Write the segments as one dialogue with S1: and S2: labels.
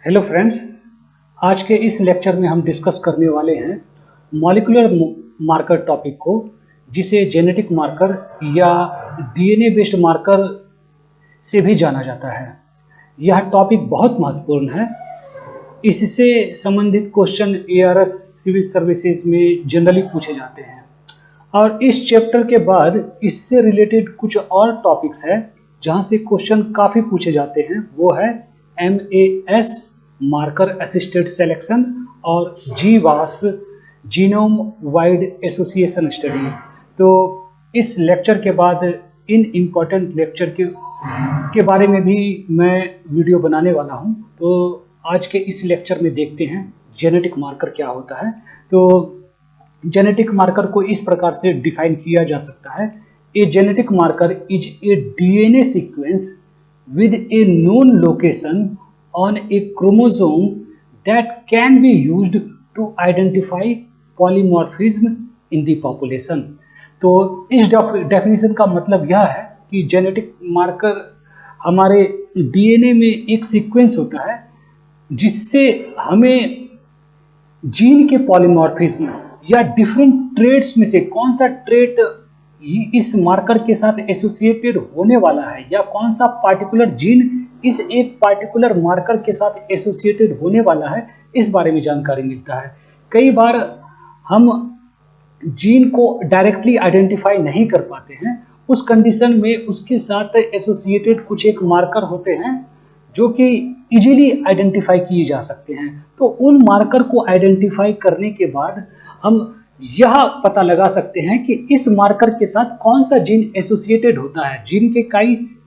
S1: Hello friends, आज के इस लेक्चर में हम डिस्कस करने वाले हैं मॉलिक्यूलर मार्कर टॉपिक को, जिसे जेनेटिक मार्कर या डीएनए बेस्ड मार्कर से भी जाना जाता है। यह टॉपिक बहुत महत्वपूर्ण है। इससे संबंधित क्वेश्चन एआरएस सिविल सर्विसेज में जनरली पूछे जाते हैं और इस चैप्टर के बाद इससे रिलेटेड कुछ और टॉपिक्स है जहां से क्वेश्चन काफ़ी पूछे जाते हैं। वो है MAS मार्कर असिस्टेड सिलेक्शन और GWAS genome wide association study. तो इस लेक्चर के बाद इन इम्पोर्टेंट लेक्चर के बारे में भी मैं वीडियो बनाने वाला हूं। तो आज के इस लेक्चर में देखते हैं जेनेटिक मार्कर क्या होता है। तो जेनेटिक मार्कर को इस प्रकार से डिफाइन किया जा सकता है: a genetic marker is a DNA sequence with a known location on a chromosome that can be used to identify polymorphism in the population। तो इस डेफिनेशन का मतलब यह है कि जेनेटिक मार्कर हमारे DNA में एक सीक्वेंस होता है जिससे हमें जीन के पॉलीमॉर्फिज्म या डिफरेंट ट्रेड्स में से कौन सा ट्रेड इस मार्कर के साथ एसोसिएटेड होने वाला है या कौन सा पार्टिकुलर जीन इस एक पार्टिकुलर मार्कर के साथ एसोसिएटेड होने वाला है, इस बारे में जानकारी मिलता है। कई बार हम जीन को डायरेक्टली आइडेंटिफाई नहीं कर पाते हैं, उस कंडीशन में उसके साथ एसोसिएटेड कुछ एक मार्कर होते हैं जो कि इजीली आइडेंटिफाई किए जा सकते हैं। तो उन मार्कर को आइडेंटिफाई करने के बाद हम यह पता लगा सकते हैं कि इस मार्कर के साथ कौन सा जीन एसोसिएटेड होता है। जीन के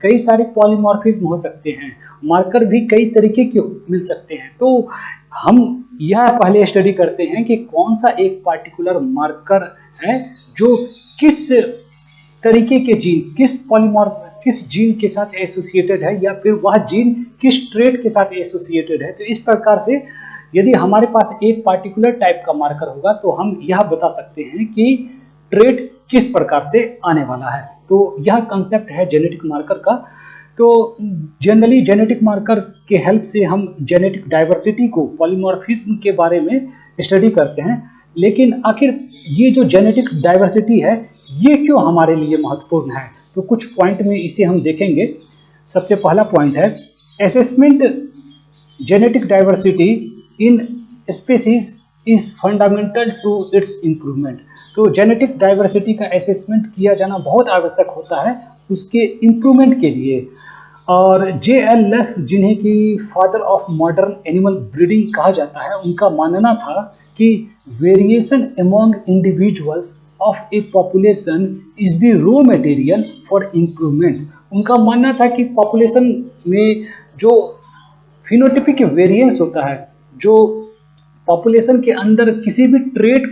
S1: कई सारे पॉलीमॉर्फिज्म हो सकते हैं, मार्कर भी कई तरीके के मिल सकते हैं। तो हम यह पहले स्टडी करते हैं कि कौन सा एक पार्टिकुलर मार्कर है जो किस तरीके के जीन, किस जीन के साथ एसोसिएटेड है या फिर वह जीन किस ट्रेट के साथ एसोसिएटेड है। तो इस प्रकार से यदि हमारे पास एक पार्टिकुलर टाइप का मार्कर होगा तो हम यह बता सकते हैं कि ट्रेट किस प्रकार से आने वाला है। तो यह कंसेप्ट है जेनेटिक मार्कर का। तो जनरली जेनेटिक मार्कर के हेल्प से हम जेनेटिक डाइवर्सिटी को, पॉलीमॉर्फिज्म के बारे में स्टडी करते हैं। लेकिन आखिर ये जो जेनेटिक डाइवर्सिटी है ये क्यों हमारे लिए महत्वपूर्ण है, तो कुछ पॉइंट में इसे हम देखेंगे। सबसे पहला पॉइंट है assessment genetic diversity in species is fundamental to its improvement. तो जेनेटिक डाइवर्सिटी का असेसमेंट किया जाना बहुत आवश्यक होता है उसके इम्प्रूवमेंट के लिए। और J.L. लस, जिन्हें कि father of modern animal breeding कहा जाता है, उनका मानना था कि variation among individuals of A population is the raw material for improvement. उनका मानना था कि पॉपुलेशन में जो फिनोटिपिक वेरिएंस होता है, जो पॉपुलेशन के अंदर किसी भी ट्रेट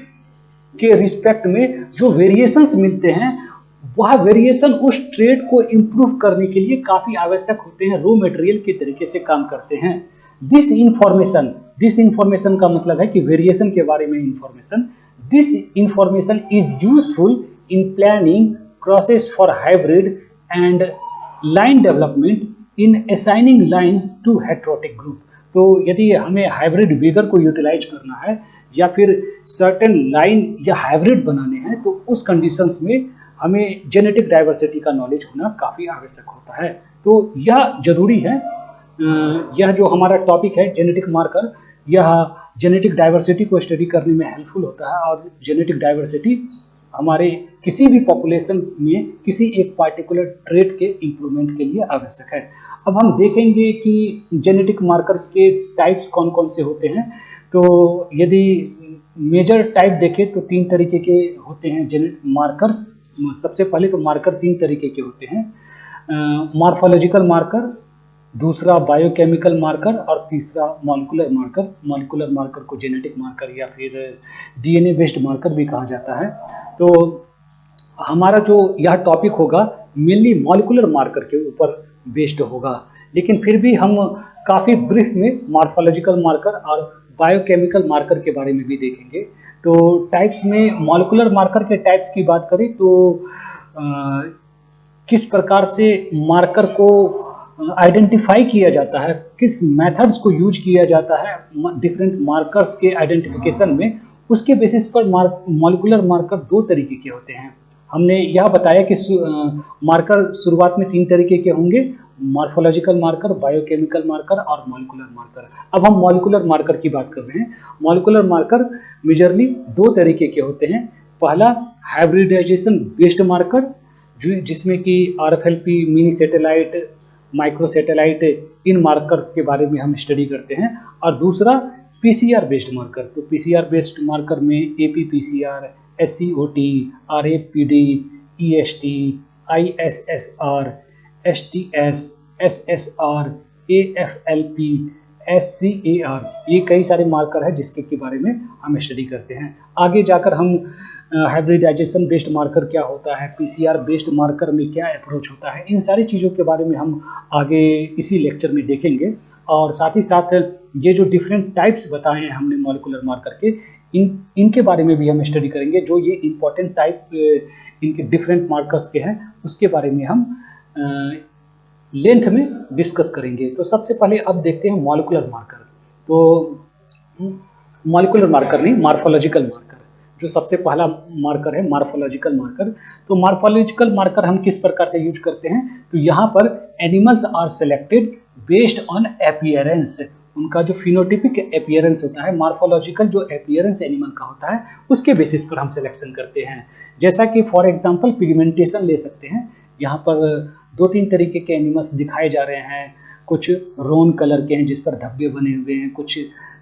S1: के रिस्पेक्ट में जो वेरिएशंस मिलते हैं, वह वेरिएशन उस ट्रेट को इम्प्रूव करने के लिए काफ़ी आवश्यक होते हैं, रॉ मटेरियल के तरीके से काम करते हैं। दिस इंफॉर्मेशन का मतलब है कि वेरिएशन के बारे में information. This information is useful in planning crosses for hybrid and line development in assigning lines to heterotic group. तो यदि हमें हाइब्रिड विगर को यूटिलाइज करना है या फिर सर्टेन लाइन या हाइब्रिड बनाने हैं, तो उस कंडीशंस में हमें जेनेटिक डाइवर्सिटी का नॉलेज होना काफ़ी आवश्यक होता है। तो यह जरूरी है। यह जो हमारा टॉपिक है जेनेटिक मार्कर, यह जेनेटिक डाइवर्सिटी को स्टडी करने में हेल्पफुल होता है और जेनेटिक डाइवर्सिटी हमारे किसी भी पॉपुलेशन में किसी एक पार्टिकुलर ट्रेट के इम्प्रूवमेंट के लिए आवश्यक है। अब हम देखेंगे कि जेनेटिक मार्कर के टाइप्स कौन कौन से होते हैं। तो यदि मेजर टाइप देखें तो 3 तरीके के होते हैं जेनेटिक मार्कर्स। सबसे पहले तो मार्कर 3 तरीके के होते हैं: मॉर्फोलॉजिकल मार्कर, दूसरा बायोकेमिकल मार्कर और तीसरा मॉलिक्यूलर मार्कर। मॉलिक्यूलर मार्कर को जेनेटिक मार्कर या फिर DNA बेस्ड मार्कर भी कहा जाता है। तो हमारा जो यह टॉपिक होगा मेनली मॉलिक्यूलर मार्कर के ऊपर बेस्ड होगा, लेकिन फिर भी हम काफ़ी ब्रीफ में मॉर्फोलॉजिकल मार्कर और बायोकेमिकल मार्कर के बारे में भी देखेंगे। तो टाइप्स में मॉलिक्यूलर मार्कर के टाइप्स की बात करें तो किस प्रकार से मार्कर को आइडेंटिफाई किया जाता है, किस मेथड्स को यूज किया जाता है डिफरेंट मार्कर्स के आइडेंटिफिकेशन में, उसके बेसिस पर मॉलिक्यूलर मार्कर दो तरीके के होते हैं। हमने यह बताया कि मार्कर शुरुआत में 3 तरीके के होंगे, मॉर्फोलॉजिकल मार्कर, बायोकेमिकल मार्कर और मॉलिक्यूलर मार्कर। अब हम मॉलिक्यूलर मार्कर की बात कर रहे हैं। मॉलिक्यूलर मार्कर मेजरली 2 तरीके के होते हैं। पहला हाइब्रिडाइजेशन बेस्ड मार्कर, जिसमें कि RFLP, mini satellite, micro satellite, इन मार्कर के बारे में हम स्टडी करते हैं। और दूसरा PCR बेस्ड मार्कर। तो PCR बेस्ड मार्कर में APPCR, SCOT, RAPD, EST, ISSR, STS, SSR, AFLP, SCAR, ये कई सारे मार्कर है जिसके के बारे में हम स्टडी करते हैं। आगे जाकर हम हाइब्रिडाइजेशन बेस्ड मार्कर क्या होता है, PCR बेस्ड मार्कर में क्या अप्रोच होता है, इन सारी चीज़ों के बारे में हम आगे इसी लेक्चर में देखेंगे। और साथ ही साथ ये जो डिफरेंट टाइप्स बताए हैं हमने मॉलिक्यूलर मार्कर के, इनके बारे में भी हम स्टडी करेंगे। जो ये इंपॉर्टेंट टाइप इनके डिफरेंट मार्कर्स के हैं उसके बारे में हम लेंथ में डिस्कस करेंगे। तो सबसे पहले अब देखते हैं मॉलिक्यूलर मार्कर। तो मॉलिक्यूलर मार्कर नहीं, मॉर्फोलॉजिकल मार्कर, जो सबसे पहला मार्कर है मॉर्फोलॉजिकल मार्कर। तो मॉर्फोलॉजिकल मार्कर हम किस प्रकार से यूज करते हैं, तो यहाँ पर animals are selected based on appearance, उनका जो फिनोटिपिक अपीयरेंस होता है, मॉर्फोलॉजिकल जो अपीयरेंस एनिमल का होता है उसके बेसिस पर हम सिलेक्शन करते हैं। जैसा कि फॉर एग्जांपल पिगमेंटेशन ले सकते हैं। यहाँ पर 2-3 तरीके के एनिमल्स दिखाए जा रहे हैं। कुछ रोन कलर के हैं जिस पर धब्बे बने हुए हैं, कुछ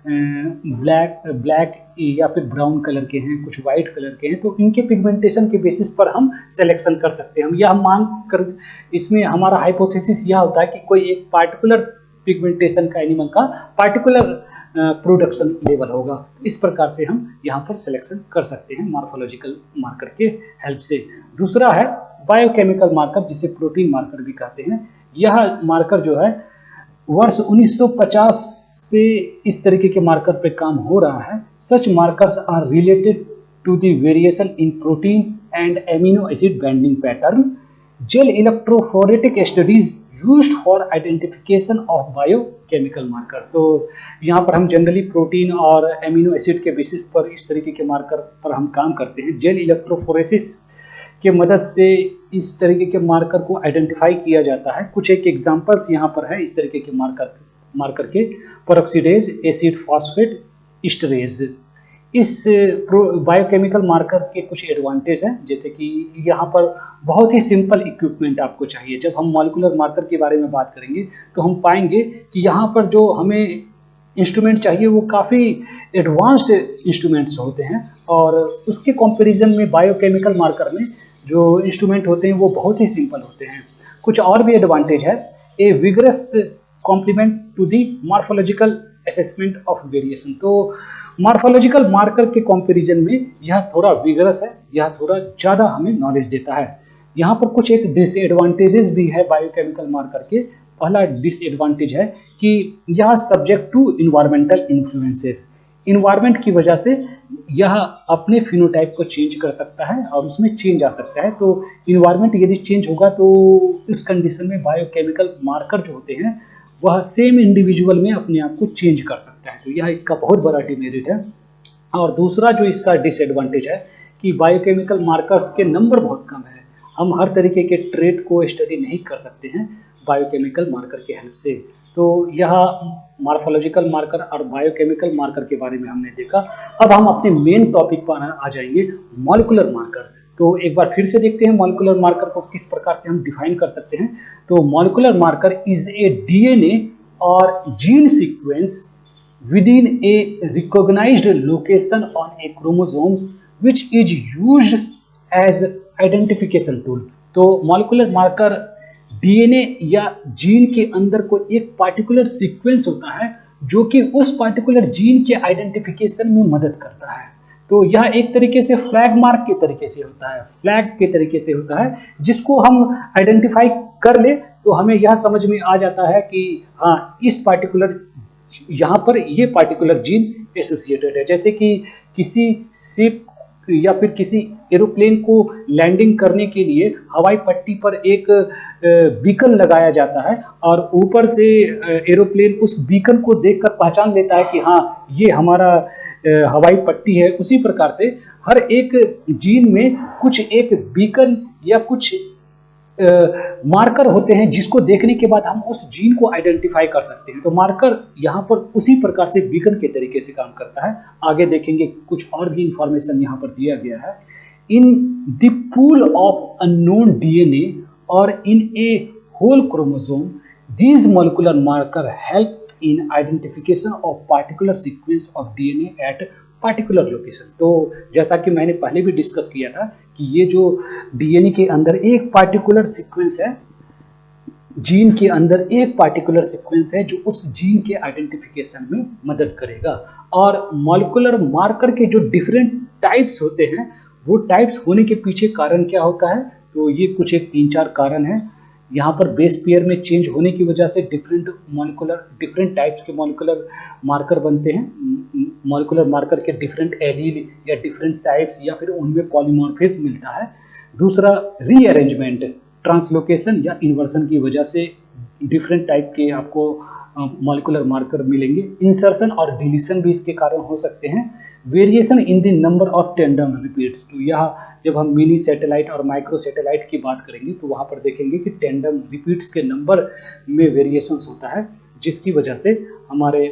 S1: ब्लैक या फिर ब्राउन कलर के हैं, कुछ वाइट कलर के हैं। तो इनके पिगमेंटेशन के बेसिस पर हम सिलेक्शन कर सकते हैं। हम यह मान कर, इसमें हमारा हाइपोथेसिस यह होता है कि कोई एक पार्टिकुलर पिगमेंटेशन का एनिमल का पार्टिकुलर प्रोडक्शन लेवल होगा। इस प्रकार से हम यहाँ पर सिलेक्शन कर सकते हैं मॉर्फोलॉजिकल मार्कर के हेल्प से। दूसरा है बायोकेमिकल मार्कर, जिसे प्रोटीन मार्कर भी कहते हैं। यह मार्कर जो है वर्ष 1950 से इस तरीके के मार्कर पे काम हो रहा है। Such markers are related to the variation in protein and amino acid binding pattern. Gel electrophoretic studies used for identification of biochemical marker. तो यहाँ पर हम जनरली प्रोटीन और एमिनो एसिड के बेसिस पर इस तरीके के मार्कर पर हम काम करते हैं। जेल इलेक्ट्रोफोरेसिस के मदद से इस तरीके के मार्कर को आइडेंटिफाई किया जाता है। कुछ एक एग्जांपल्स यहाँ पर है इस तरीके के मार्कर के। Peroxidase, acid phosphate esterase. इस बायोकेमिकल मार्कर के कुछ एडवांटेज हैं, जैसे कि यहाँ पर बहुत ही सिंपल इक्विपमेंट आपको चाहिए। जब हम मॉलिक्यूलर मार्कर के बारे में बात करेंगे तो हम पाएंगे कि यहाँ पर जो हमें इंस्ट्रूमेंट चाहिए वो काफ़ी एडवांस्ड इंस्ट्रूमेंट्स होते हैं, और उसके कंपैरिजन में बायोकेमिकल मार्कर में जो इंस्ट्रूमेंट होते हैं वो बहुत ही सिंपल होते हैं। कुछ और भी एडवांटेज है। A vigorous complement to the morphological assessment of variation. तो मॉर्फोलॉजिकल मार्कर के कंपैरिजन में यह थोड़ा विगरस है, यह थोड़ा ज़्यादा हमें नॉलेज देता है। यहाँ पर कुछ एक डिसएडवांटेजेस भी है बायोकेमिकल मार्कर के। पहला डिसएडवांटेज है कि यह subject to environmental influences. Environment की वजह से यह अपने फिनोटाइप को चेंज कर सकता है और उसमें चेंज आ सकता है। तो इन्वायरमेंट यदि चेंज होगा तो इस कंडीशन में बायोकेमिकल मार्कर जो होते हैं वह सेम इंडिविजुअल में अपने आप को चेंज कर सकता है। तो यह इसका बहुत बड़ा डिमेरिट है। और दूसरा जो इसका डिसएडवांटेज है कि बायोकेमिकल मार्कर्स के नंबर बहुत कम है। हम हर तरीके के ट्रेट को स्टडी नहीं कर सकते हैं बायोकेमिकल मार्कर के हेल्प से। तो यह मॉर्फोलॉजिकल मार्कर और बायोकेमिकल मार्कर के बारे में हमने देखा। अब हम अपने मेन टॉपिक पर आ जाएंगे, मॉलिक्यूलर मार्कर। तो एक बार फिर से देखते हैं मॉलिक्यूलर मार्कर को किस प्रकार से हम डिफाइन कर सकते हैं। तो molecular marker is a DNA और gene sequence within a recognized location on a chromosome which is used as identification tool। तो मॉलिक्यूलर मार्कर DNA या जीन के अंदर कोई एक पार्टिकुलर सीक्वेंस होता है जो कि उस पार्टिकुलर जीन के आइडेंटिफिकेशन में मदद करता है। तो यह एक तरीके से फ्लैग मार्क के तरीके से होता है, फ्लैग के तरीके से होता है, जिसको हम आइडेंटिफाई कर ले तो हमें यह समझ में आ जाता है कि हाँ इस पार्टिकुलर यहाँ पर ये पार्टिकुलर जीन एसोसिएटेड है। जैसे कि किसी शिप या फिर किसी एरोप्लेन को लैंडिंग करने के लिए हवाई पट्टी पर एक बीकन लगाया जाता है और ऊपर से एरोप्लेन उस बीकन को देखकर पहचान लेता है कि हाँ ये हमारा हवाई पट्टी है। उसी प्रकार से हर एक जीन में कुछ एक बीकन या कुछ मार्कर होते हैं जिसको देखने के बाद हम उस जीन को आइडेंटिफाई कर सकते हैं। तो मार्कर यहाँ पर उसी प्रकार से बीकन के तरीके से काम करता है। आगे देखेंगे कुछ और भी इंफॉर्मेशन यहाँ पर दिया गया है। In the pool of unknown DNA और in a whole chromosome these molecular marker help in identification of particular sequence of DNA at particular location. तो जैसा कि मैंने पहले भी डिस्कस किया था कि ये जो डीएनए के अंदर एक पार्टिकुलर सीक्वेंस है, जीन के अंदर एक पार्टिकुलर सीक्वेंस है जो उस जीन के आइडेंटिफिकेशन में मदद करेगा। और मॉलिक्यूलर मार्कर के जो डिफरेंट टाइप्स होते हैं वो टाइप्स होने के पीछे कारण क्या होता है, तो ये कुछ एक 3-4 कारण हैं। यहाँ पर बेस पेयर में चेंज होने की वजह से डिफरेंट टाइप्स के मॉलिक्यूलर मार्कर बनते हैं। मॉलिक्यूलर मार्कर के डिफरेंट एलील या डिफरेंट टाइप्स या फिर उनमें पॉलीमॉर्फिज्म मिलता है। दूसरा रीअरेंजमेंट, ट्रांसलोकेशन या इन्वर्सन की वजह से डिफरेंट टाइप के आपको मॉलिक्यूलर मार्कर मिलेंगे। इंसर्शन और डिलीशन भी इसके कारण हो सकते हैं। Variation in the number of tandem repeats, तो यहाँ जब हम मिनी सैटेलाइट और माइक्रो सैटेलाइट की बात करेंगे तो वहाँ पर देखेंगे कि टेंडम रिपीट्स के नंबर में वेरिएशंस होता है जिसकी वजह से हमारे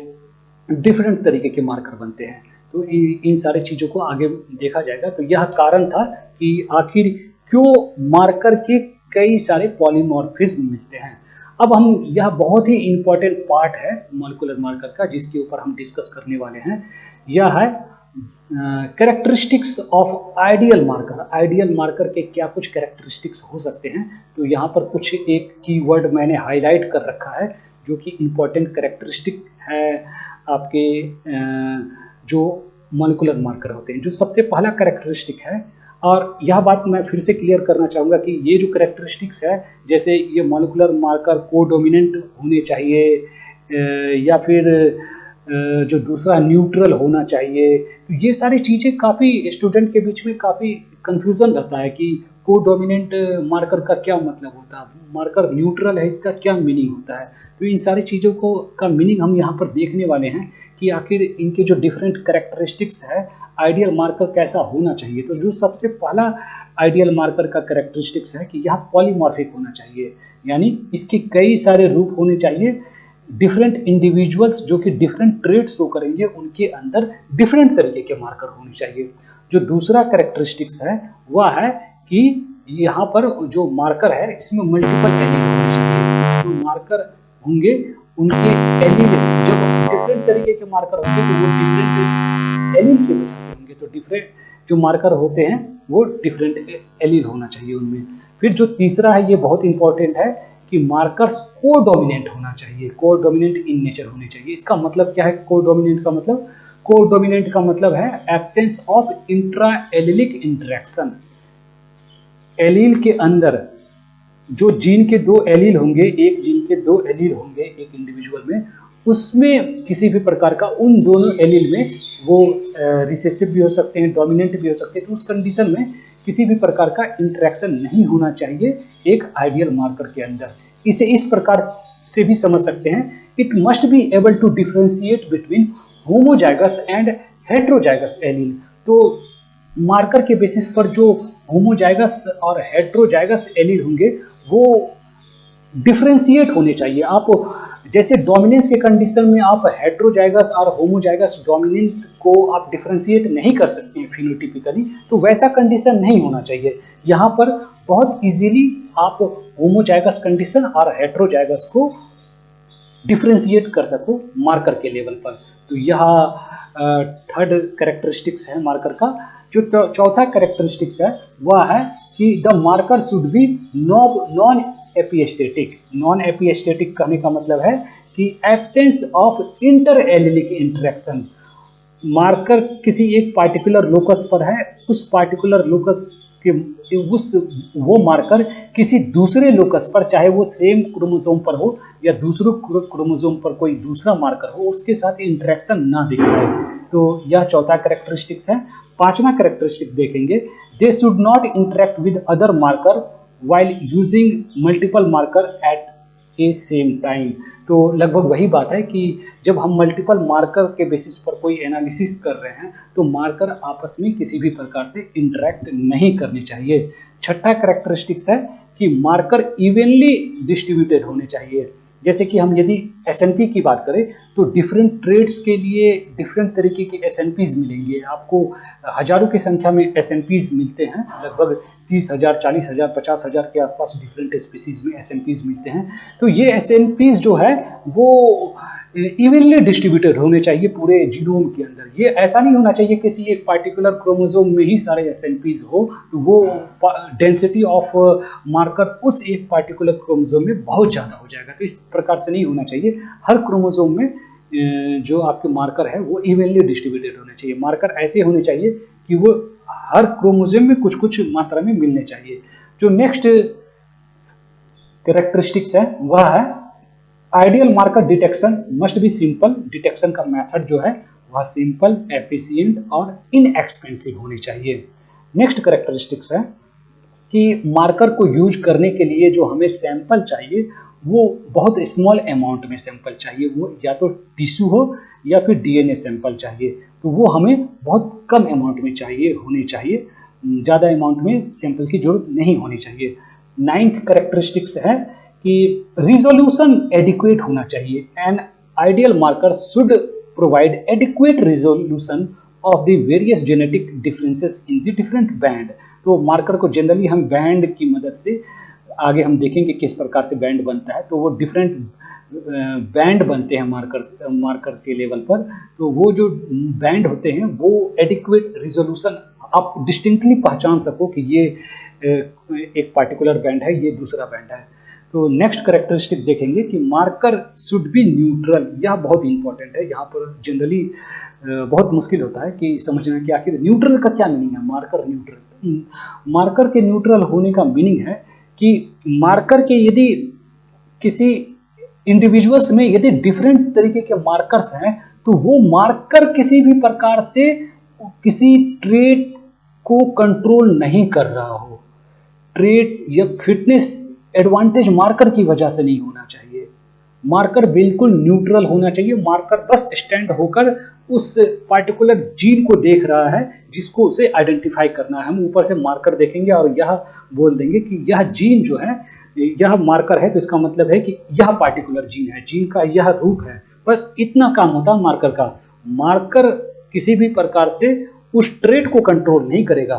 S1: डिफरेंट तरीके के मार्कर बनते हैं। तो इन सारी चीज़ों को आगे देखा जाएगा। तो यह कारण था कि आखिर क्यों मार्कर के कई सारे पॉलीमॉर्फिज्म मिलते हैं। अब हम यह बहुत ही इम्पोर्टेंट पार्ट है मॉलिक्यूलर मार्कर का जिसके ऊपर हम डिस्कस करने वाले हैं। यह है characteristics of ideal marker. Ideal marker के क्या कुछ कैरेक्टरिस्टिक्स हो सकते हैं, तो यहाँ पर कुछ एक कीवर्ड मैंने हाईलाइट कर रखा है जो कि इम्पोर्टेंट कैरेक्टरिस्टिक है आपके जो मॉलिक्यूलर मार्कर होते हैं। जो सबसे पहला कैरेक्टरिस्टिक है, और यह बात मैं फिर से क्लियर करना चाहूँगा कि ये जो कैरेक्टरिस्टिक्स है, जैसे ये मॉलिक्यूलर मार्कर कोडोमिनेंट होने चाहिए या फिर जो दूसरा न्यूट्रल होना चाहिए, तो ये सारी चीज़ें काफ़ी स्टूडेंट के बीच में काफ़ी कन्फ्यूज़न रहता है कि कोडोमिनेंट मार्कर का क्या मतलब होता है, मार्कर न्यूट्रल है इसका क्या मीनिंग होता है। तो इन सारी चीज़ों को का मीनिंग हम यहाँ पर देखने वाले हैं कि आखिर इनके जो डिफरेंट कैरेक्टरिस्टिक्स है, आइडियल मार्कर कैसा होना चाहिए। तो जो सबसे पहला आइडियल मार्कर का कैरेक्टरिस्टिक्स है कि यह पॉलीमॉर्फिक होना चाहिए, यानी इसके कई सारे रूप होने चाहिए। डिफरेंट इंडिविजुअल्स जो कि डिफरेंट ट्रेट शो करेंगे उनके अंदर डिफरेंट तरीके के मार्कर होने चाहिए। जो दूसरा कैरेक्टरिस्टिक्स है वह है कि यहाँ पर जो मार्कर है इसमें मल्टीपल एलील होने चाहिए। जो मार्कर होंगे उनके एलील जब डिफरेंट तरीके के मार्कर होंगे तो वो डिफरेंट एलील की वजह से होंगे। तो डिफरेंट जो मार्कर होते हैं वो डिफरेंट एलील होना चाहिए उनमें। फिर जो तीसरा है ये बहुत इंपॉर्टेंट है कि मार्कर्स कोडोमिनेंट होना चाहिए, कोडोमिनेंट इन नेचर होने चाहिए। इसका मतलब क्या है कोडोमिनेंट का मतलब? कोडोमिनेंट का मतलब है absence of intra allylic interaction. Allele के अंदर जो जीन के 2 एलील होंगे, एक जीन के 2 एलील होंगे एक इंडिविजुअल में, उसमें किसी भी प्रकार का उन दोनों एलील में वो रिसेसिव भी हो सकते हैं, डोमिनेंट भी हो सकते हैं। तो उस कंडीशन में किसी भी प्रकार का इंटरेक्शन नहीं होना चाहिए एक आइडियल मार्कर के अंदर। इसे इस प्रकार से भी समझ सकते हैं, it must be able to differentiate between homozygous and heterozygous allele. तो मार्कर के बेसिस पर जो होमोजाइगस और हेट्रोजाइगस एलील होंगे वो डिफरेंशिएट होने चाहिए। आप जैसे डोमिनेंस के कंडीशन में आप हेट्रोजाइगस और होमोजाइगस डोमिनेंट को आप डिफरेंशिएट नहीं कर सकते हैं फिनोटिपिकली, तो वैसा कंडीशन नहीं होना चाहिए। यहाँ पर बहुत इजीली आप होमोजाइगस कंडीशन और हेट्रोजाइगस को डिफरेंशिएट कर सको मार्कर के लेवल पर। तो यह थर्ड कैरेक्टरिस्टिक्स है मार्कर का। जो चौथा कैरेक्टरिस्टिक्स है वह है कि the marker should be non epistatic. Non epistatic कहने का मतलब है कि absence of inter allylic interaction. Marker किसी एक पार्टिकुलर लोकस पर है, उस पार्टिकुलर लोकस के वो मार्कर किसी दूसरे लोकस पर, चाहे वो सेम क्रोमोसोम पर हो या दूसरे क्रोमोसोम पर कोई दूसरा मार्कर हो, उसके साथ इंटरेक्शन ना दिखाए। तो यह चौथा कैरेक्टरिस्टिक्स है। पांचवा कैरेक्टरिस्टिक देखेंगे, they should not interact with other marker while using multiple marker at a same time. तो लगभग वही बात है कि जब हम मल्टीपल मार्कर के बेसिस पर कोई एनालिसिस कर रहे हैं तो मार्कर आपस में किसी भी प्रकार से इंटरेक्ट नहीं करनी चाहिए। छठा कैरेक्टरिस्टिक्स है कि मार्कर इवनली डिस्ट्रीब्यूटेड होने चाहिए। जैसे कि हम यदि एसएनपी की बात करें तो डिफरेंट ट्रेड्स के लिए डिफरेंट तरीके के एसएनपीज मिलेंगे। आपको हजारों की संख्या में एसएनपीज मिलते हैं, लगभग 30,000, 40,000, 50,000 के आसपास डिफरेंट स्पीसीज में एसएनपीज मिलते हैं। तो ये एसएनपीज जो है वो इवनली डिस्ट्रीब्यूटेड होने चाहिए पूरे जीनोम के अंदर। ये ऐसा नहीं होना चाहिए किसी एक पार्टिकुलर क्रोमोसोम में ही सारे एसएनपीज हो, तो वो डेंसिटी ऑफ मार्कर उस एक पार्टिकुलर क्रोमोसोम में बहुत ज़्यादा हो जाएगा। तो इस प्रकार से नहीं होना चाहिए। हर क्रोमोसोम में जो आपके मार्कर है वो इवनली डिस्ट्रीब्यूटेड होने चाहिए। मार्कर ऐसे होने चाहिए कि वो हर क्रोमोसोम में कुछ कुछ मात्रा में मिलने चाहिए। जो नेक्स्ट कैरेक्टरिस्टिक्स है वह है ideal marker detection must be simple. Detection का मेथड जो है वह सिंपल, एफिशिएंट और इनएक्सपेंसिव होनी चाहिए। नेक्स्ट कैरेक्टरिस्टिक्स है कि मार्कर को यूज करने के लिए जो हमें सैंपल चाहिए वो बहुत स्मॉल अमाउंट में सैंपल चाहिए। वो या तो टिश्यू हो या फिर डीएनए सैंपल चाहिए, तो वो हमें बहुत कम अमाउंट में होने चाहिए। ज़्यादा अमाउंट में सैंपल की जरूरत नहीं होनी चाहिए। नाइन्थ कैरेक्टरिस्टिक्स है कि रिजोल्यूशन एडिक्वेट होना चाहिए। An ideal marker should provide adequate resolution of the various genetic differences in the different band. तो मार्कर को जनरली हम बैंड की मदद से, आगे हम देखेंगे किस प्रकार से बैंड बनता है, तो वो डिफरेंट बैंड बनते हैं मार्कर के लेवल पर। तो वो जो बैंड होते हैं वो एडिक्वेट रिजोल्यूशन, आप डिस्टिंक्टली पहचान सको कि ये एक पार्टिकुलर बैंड है, ये दूसरा बैंड है। तो नेक्स्ट कैरेक्टरिस्टिक देखेंगे कि मार्कर शुड बी न्यूट्रल। यह बहुत इंपॉर्टेंट है। यहाँ पर जनरली बहुत मुश्किल होता है कि समझना कि आखिर न्यूट्रल का क्या मीनिंग है। मार्कर न्यूट्रल, मार्कर के न्यूट्रल होने का मीनिंग है कि मार्कर के यदि किसी इंडिविजुअल्स में यदि डिफरेंट तरीके के मार्कर्स हैं तो वो मार्कर किसी भी प्रकार से किसी ट्रेट को कंट्रोल नहीं कर रहा हो। ट्रेट या फिटनेस एडवांटेज मार्कर की वजह से नहीं होना चाहिए। मार्कर बिल्कुल न्यूट्रल होना चाहिए। मार्कर बस स्टैंड होकर उस पार्टिकुलर जीन को देख रहा है जिसको उसे आइडेंटिफाई करना है। हम ऊपर से मार्कर देखेंगे और यह बोल देंगे कि यह जीन जो है यह मार्कर है, तो इसका मतलब है कि यह पार्टिकुलर जीन है, जीन का यह रूप है। बस इतना काम होता है मार्कर का। मार्कर किसी भी प्रकार से उस ट्रेट को कंट्रोल नहीं करेगा,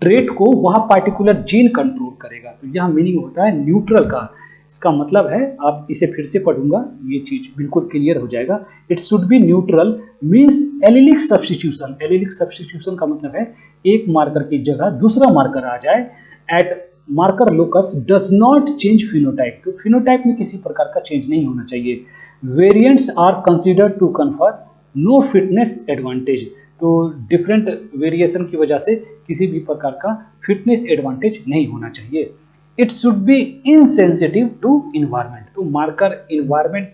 S1: ट्रेट को वह पार्टिकुलर जीन कंट्रोल करेगा। तो यह मीनिंग होता है न्यूट्रल का। इसका मतलब है, आप इसे फिर से पढ़ूंगा, ये चीज बिल्कुल क्लियर हो जाएगा। It should B neutral means allylic substitution. Allylic substitution का मतलब है एक मार्कर की जगह दूसरा मार्कर आ जाए। At marker locus does not change phenotype. तो फिनोटाइप में किसी प्रकार का चेंज नहीं होना चाहिए। Variants are considered to confer no fitness advantage. तो डिफरेंट वेरिएशन की वजह से किसी भी प्रकार का फिटनेस एडवांटेज नहीं होना चाहिए। It should be insensitive to environment. तो मार्कर इन्वायरमेंट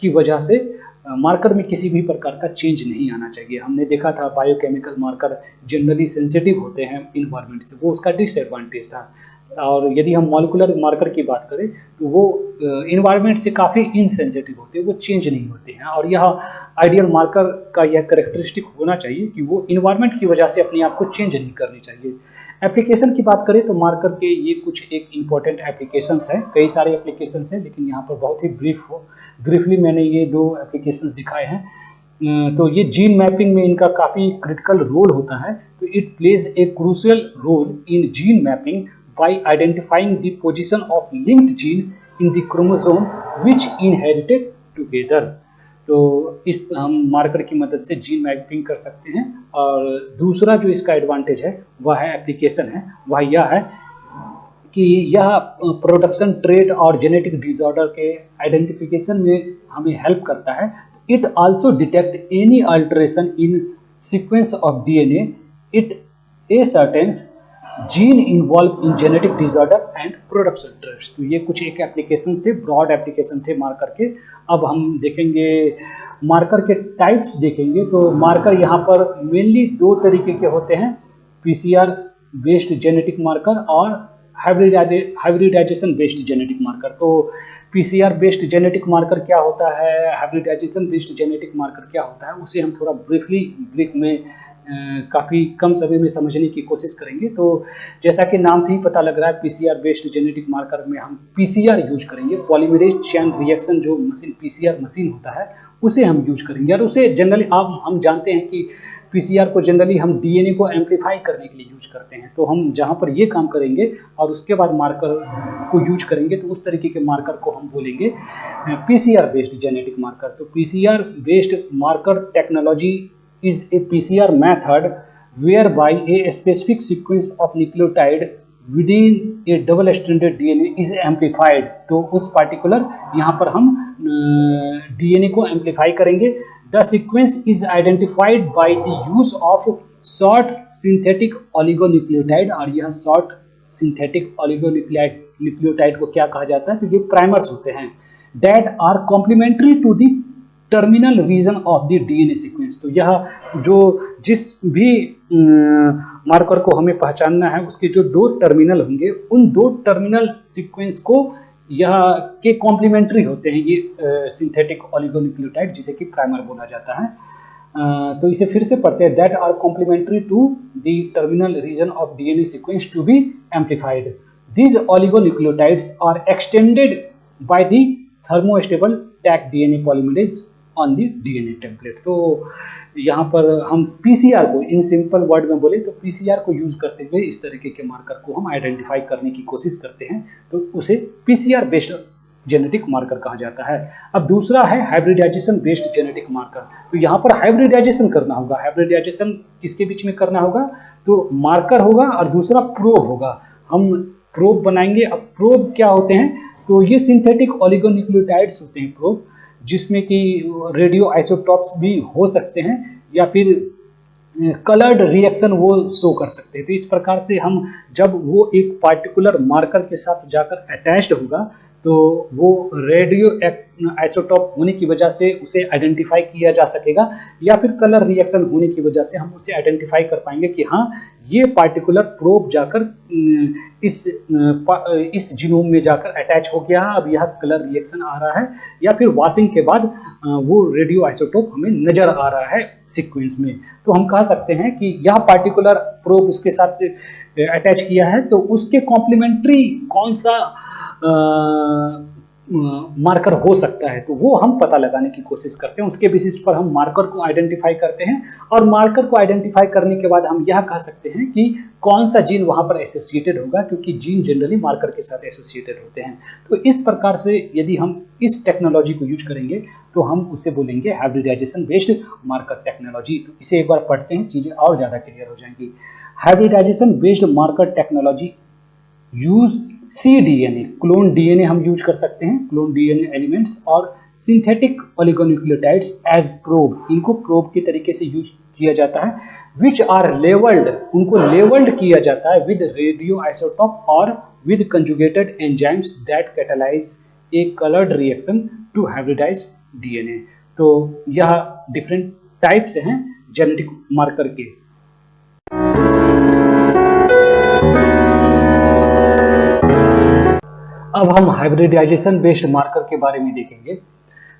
S1: की वजह से मार्कर में किसी भी प्रकार का चेंज नहीं आना चाहिए। हमने देखा था बायोकेमिकल मार्कर जनरली सेंसिटिव होते हैं इन्वायरमेंट से, वो उसका डिसएडवांटेज था। और यदि हम मॉलिक्यूलर मार्कर की बात करें तो वो इन्वायरमेंट से काफ़ी इनसेंसिटिव होते हैं, वो चेंज नहीं होते हैं। और यह आइडियल मार्कर का यह कैरेक्टरिस्टिक होना चाहिए कि वो इन्वायरमेंट की वजह से अपने आप को चेंज नहीं करनी चाहिए। एप्लीकेशन की बात करें तो मार्कर के ये कुछ एक इम्पॉर्टेंट एप्लीकेशंस हैं। कई सारे एप्लीकेशंस हैं लेकिन यहाँ पर बहुत ही ब्रीफली मैंने ये 2 एप्लीकेशंस दिखाए हैं। तो ये जीन मैपिंग में इनका काफ़ी क्रिटिकल रोल होता है। तो it plays a crucial role in gene mapping by identifying the position of linked gene in the chromosome which inherited together। तो इस हम मार्कर की मदद से जीन मैपिंग कर सकते हैं। और दूसरा जो इसका एडवांटेज है वह है एप्लीकेशन है, वह यह है कि यह प्रोडक्शन ट्रेट और जेनेटिक डिसऑर्डर के आइडेंटिफिकेशन में हमें हेल्प करता है। It also detect any alteration in sequence of DNA. It ascertains gene involve in genetic disorder and production traits. तो ये कुछ एक एप्लीकेशन थे, ब्रॉड एप्लीकेशन थे मार्कर के। अब हम देखेंगे मार्कर के टाइप्स देखेंगे तो मार्कर यहाँ पर मेनली दो तरीके के होते हैं, पीसीआर बेस्ड जेनेटिक मार्कर और हाइब्रिडाइजेशन बेस्ड जेनेटिक मार्कर। तो पीसीआर बेस्ड जेनेटिक मार्कर क्या होता है, हाइब्रिडाइजेशन बेस्ड जेनेटिक मार्कर क्या होता है, उसे हम थोड़ा ब्रीफ में काफ़ी कम समय में समझने की कोशिश करेंगे। तो जैसा कि नाम से ही पता लग रहा है, पीसीआर बेस्ड जेनेटिक मार्कर में हम पीसीआर यूज करेंगे, पॉलीमरेज चेन रिएक्शन जो मशीन पीसीआर मशीन होता है उसे हम यूज करेंगे। और उसे जनरली हम जानते हैं कि पीसीआर को जनरली हम डीएनए को एम्पलीफाई करने के लिए यूज करते हैं। तो हम जहाँ पर ये काम करेंगे और उसके बाद मार्कर को यूज करेंगे तो उस तरीके के मार्कर को हम बोलेंगे पीसीआर बेस्ड जेनेटिक मार्कर। तो PCR based marker technology is a PCR method whereby a specific sequence of nucleotide within a double stranded DNA is amplified। तो उस पार्टिकुलर यहाँ पर हम डीएनए को एम्पलीफाई करेंगे। The sequence is identified by the use of short synthetic oligonucleotide। और यह short synthetic oligonucleotide को क्या कहा जाता है, तो ये प्राइमर्स होते हैं that are complementary to the terminal region of the DNA sequence. तो यह जो जिस भी मार्कर को हमें पहचानना है उसके जो दो टर्मिनल होंगे उन दो टर्मिनल सीक्वेंस को यह के कॉम्प्लीमेंट्री होते हैं ये सिंथेटिक ओलिगोन्यूक्लियोटाइड, जिसे कि प्राइमर बोला जाता है। तो इसे फिर से पढ़ते हैं, that are complementary to the terminal region of DNA sequence to be amplified. These oligonucleotides are extended by the thermostable Taq DNA polymerase on the DNA template. तो यहाँ पर हम पीसीआर को इन सिंपल वर्ड में बोले तो PCR को use करते हुए इस तरीके के मार्कर को हम आइडेंटिफाई करने की कोशिश करते हैं, तो उसे पीसीआर बेस्ड जेनेटिक मार्कर कहा जाता है। अब दूसरा है हाइब्रिडाइजेशन बेस्ड जेनेटिक मार्कर। तो यहाँ पर हाइब्रिडाइजेशन करना होगा। हाइब्रिडाइजेशन किसके बीच में करना होगा, तो मार्कर होगा और दूसरा प्रोब होगा। हम प्रोब बनाएंगे। अब प्रोब क्या होते हैं, तो ये सिंथेटिक ओलिगोन्यूक्लियोटाइड्स होते हैं प्रोब, जिसमें कि रेडियो आइसोटॉप्स भी हो सकते हैं या फिर कलर्ड रिएक्शन वो शो कर सकते हैं। तो इस प्रकार से हम जब वो एक पार्टिकुलर मार्कर के साथ जाकर अटैच्ड होगा तो वो रेडियो आइसोटॉप होने की वजह से उसे आइडेंटिफाई किया जा सकेगा, या फिर कलर रिएक्शन होने की वजह से हम उसे आइडेंटिफाई कर पाएंगे कि हाँ ये पार्टिकुलर प्रोब जाकर इस जीनोम में जाकर अटैच हो गया, अब यह कलर रिएक्शन आ रहा है, या फिर वॉशिंग के बाद वो रेडियो आइसोटोप हमें नजर आ रहा है सीक्वेंस में। तो हम कह सकते हैं कि यह पार्टिकुलर प्रोब उसके साथ अटैच किया है, तो उसके कॉम्प्लीमेंट्री कौन सा मार्कर हो सकता है, तो वो हम पता लगाने की कोशिश करते हैं। उसके बेसिस पर हम मार्कर को आइडेंटिफाई करते हैं, और मार्कर को आइडेंटिफाई करने के बाद हम यह कह सकते हैं कि कौन सा जीन वहाँ पर एसोसिएटेड होगा, क्योंकि जीन जनरली मार्कर के साथ एसोसिएटेड होते हैं। तो इस प्रकार से यदि हम इस टेक्नोलॉजी को यूज करेंगे तो हम उसे बोलेंगे हाइब्रिडाइजेशन बेस्ड मार्कर टेक्नोलॉजी। तो इसे एक बार पढ़ते हैं, चीज़ें और ज़्यादा क्लियर हो जाएंगी। Hybridisation based marker technology use cDNA, clone DNA हम यूज कर सकते हैं, क्लोन डीएनए एलिमेंट्स और सिंथेटिक ओलिगोन्यूक्लियोटाइड्स एज प्रोब, इनको प्रोब के तरीके से यूज किया जाता है। विच आर लेवल्ड, उनको लेवल्ड किया जाता है विद रेडियो आइसोटॉप और with conjugated enzymes that catalyse a coloured reaction to hybridise DNA. तो यह डिफरेंट टाइप्स हैं जेनेटिक मार्कर के। अब हम हाइब्रिडाइजेशन बेस्ड मार्कर के बारे में देखेंगे।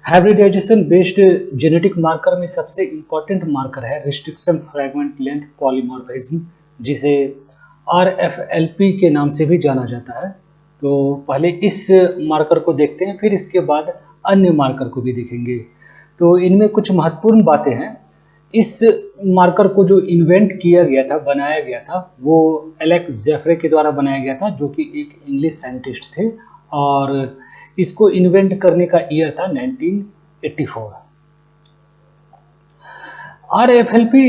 S1: हाइब्रिडाइजेशन बेस्ड जेनेटिक मार्कर में सबसे इंपॉर्टेंट मार्कर है रिस्ट्रिक्शन फ्रैगमेंट लेंथ पॉलीमॉर्फिज्म, जिसे RFLP के नाम से भी जाना जाता है। तो पहले इस मार्कर को देखते हैं, फिर इसके बाद अन्य मार्कर को भी देखेंगे। तो इनमें कुछ महत्वपूर्ण बातें हैं। इस मार्कर को जो इन्वेंट किया गया था, बनाया गया था, वो एलेक्स जेफरे के द्वारा बनाया गया था, जो कि एक इंग्लिश साइंटिस्ट थे, और इसको इन्वेंट करने का ईयर था 1984। RFLP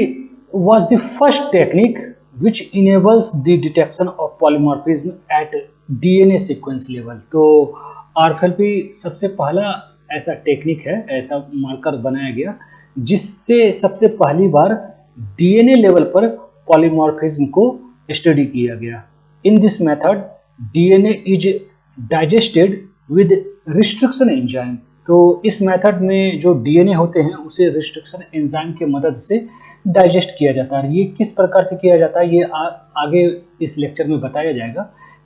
S1: was the first technique which enables the detection of polymorphism at DNA sequence level। तो RFLP सबसे पहला ऐसा टेक्निक है, ऐसा मार्कर बनाया गया जिससे सबसे पहली बार डीएनए लेवल पर पॉलीमॉर्फिज्म को स्टडी किया गया। In this method DNA is digested with restriction enzyme. तो इस मेथड में जो डीएनए होते हैं उसे रिस्ट्रिक्शन एंजाइम की मदद से डाइजेस्ट किया जाता है। ये किस प्रकार से किया जाता है ये आगे इस लेक्चर में बताया जाएगा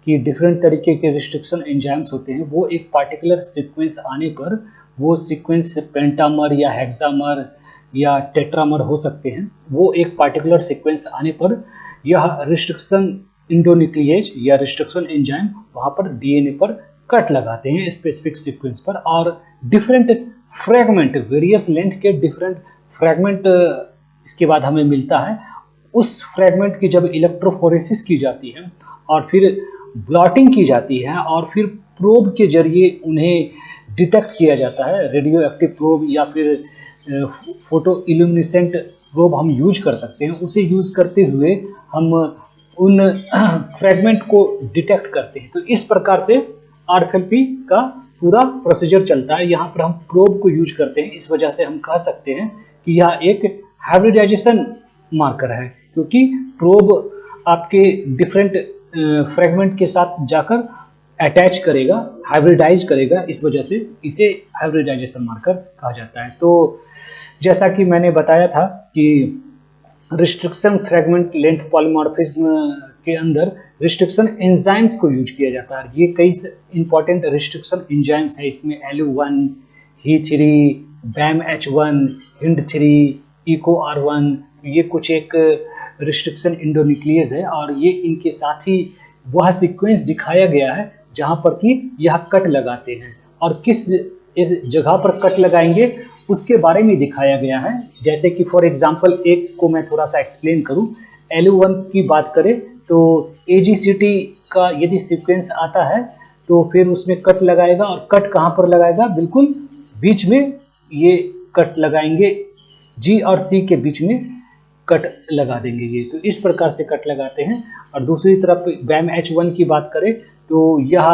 S1: कि डिफरेंट तरीके के रिस्ट्रिक्शन एंजाइम्स होते हैं। वो एक पार्टिकुलर सीक्वेंस आने पर, वो सीक्वेंस पेंटामर या हेक्सामर या टेट्रामर हो सकते हैं, वो एक पार्टिकुलर सीक्वेंस आने पर यह रिस्ट्रिक्शन इंडोन्यूक्लिएज या रिस्ट्रिक्शन एंजाइम वहाँ पर डीएनए पर कट लगाते हैं स्पेसिफिक सीक्वेंस पर, और डिफरेंट फ्रैगमेंट, वेरियस लेंथ के डिफरेंट फ्रैगमेंट इसके बाद हमें मिलता है। उस फ्रैगमेंट की जब इलेक्ट्रोफोरेसिस की जाती है और फिर ब्लॉटिंग की जाती है और फिर प्रोब के जरिए उन्हें डिटेक्ट किया जाता है, रेडियो एक्टिव प्रोब या फिर फोटो इल्यूमिनेसेंट प्रोब हम यूज कर सकते हैं। उसे यूज करते हुए हम उन फ्रैगमेंट को डिटेक्ट करते हैं। तो इस प्रकार से आरएफएलपी का पूरा प्रोसीजर चलता है। यहाँ पर हम प्रोब को यूज करते हैं, इस वजह से हम कह सकते हैं कि यह एक हाइब्रिडाइजेशन मार्कर है, क्योंकि प्रोब आपके डिफरेंट फ्रैगमेंट के साथ जाकर अटैच करेगा, हाइब्रिडाइज करेगा, इस वजह से इसे हाइब्रिडाइजेशन मार्कर कहा जाता है। तो जैसा कि मैंने बताया था कि रिस्ट्रिक्शन फ्रैगमेंट लेंथ पॉलीमॉर्फिज्म के अंदर रिस्ट्रिक्शन एंजाइम्स को यूज किया जाता है। ये कई इंपॉर्टेंट रिस्ट्रिक्शन एंजाइम्स है, इसमें LU1, He3, BAMH1, HIND3, EcoR1, ये कुछ एक रिस्ट्रिक्शन इंडोन्यूक्लिएज है और ये इनके साथ ही वह सीक्वेंस दिखाया गया है जहाँ पर कि यह कट लगाते हैं, और किस इस जगह पर कट लगाएंगे उसके बारे में दिखाया गया है। जैसे कि फॉर एग्जांपल एक को मैं थोड़ा सा एक्सप्लेन करूं, LU1 की बात करें तो AGCT का यदि सीक्वेंस आता है तो फिर उसमें कट लगाएगा, और कट कहाँ पर लगाएगा, बिल्कुल बीच में ये कट लगाएंगे, G और C के बीच में कट लगा देंगे ये। तो इस प्रकार से कट लगाते हैं। और दूसरी तरफ BAMH1 की बात करें तो यह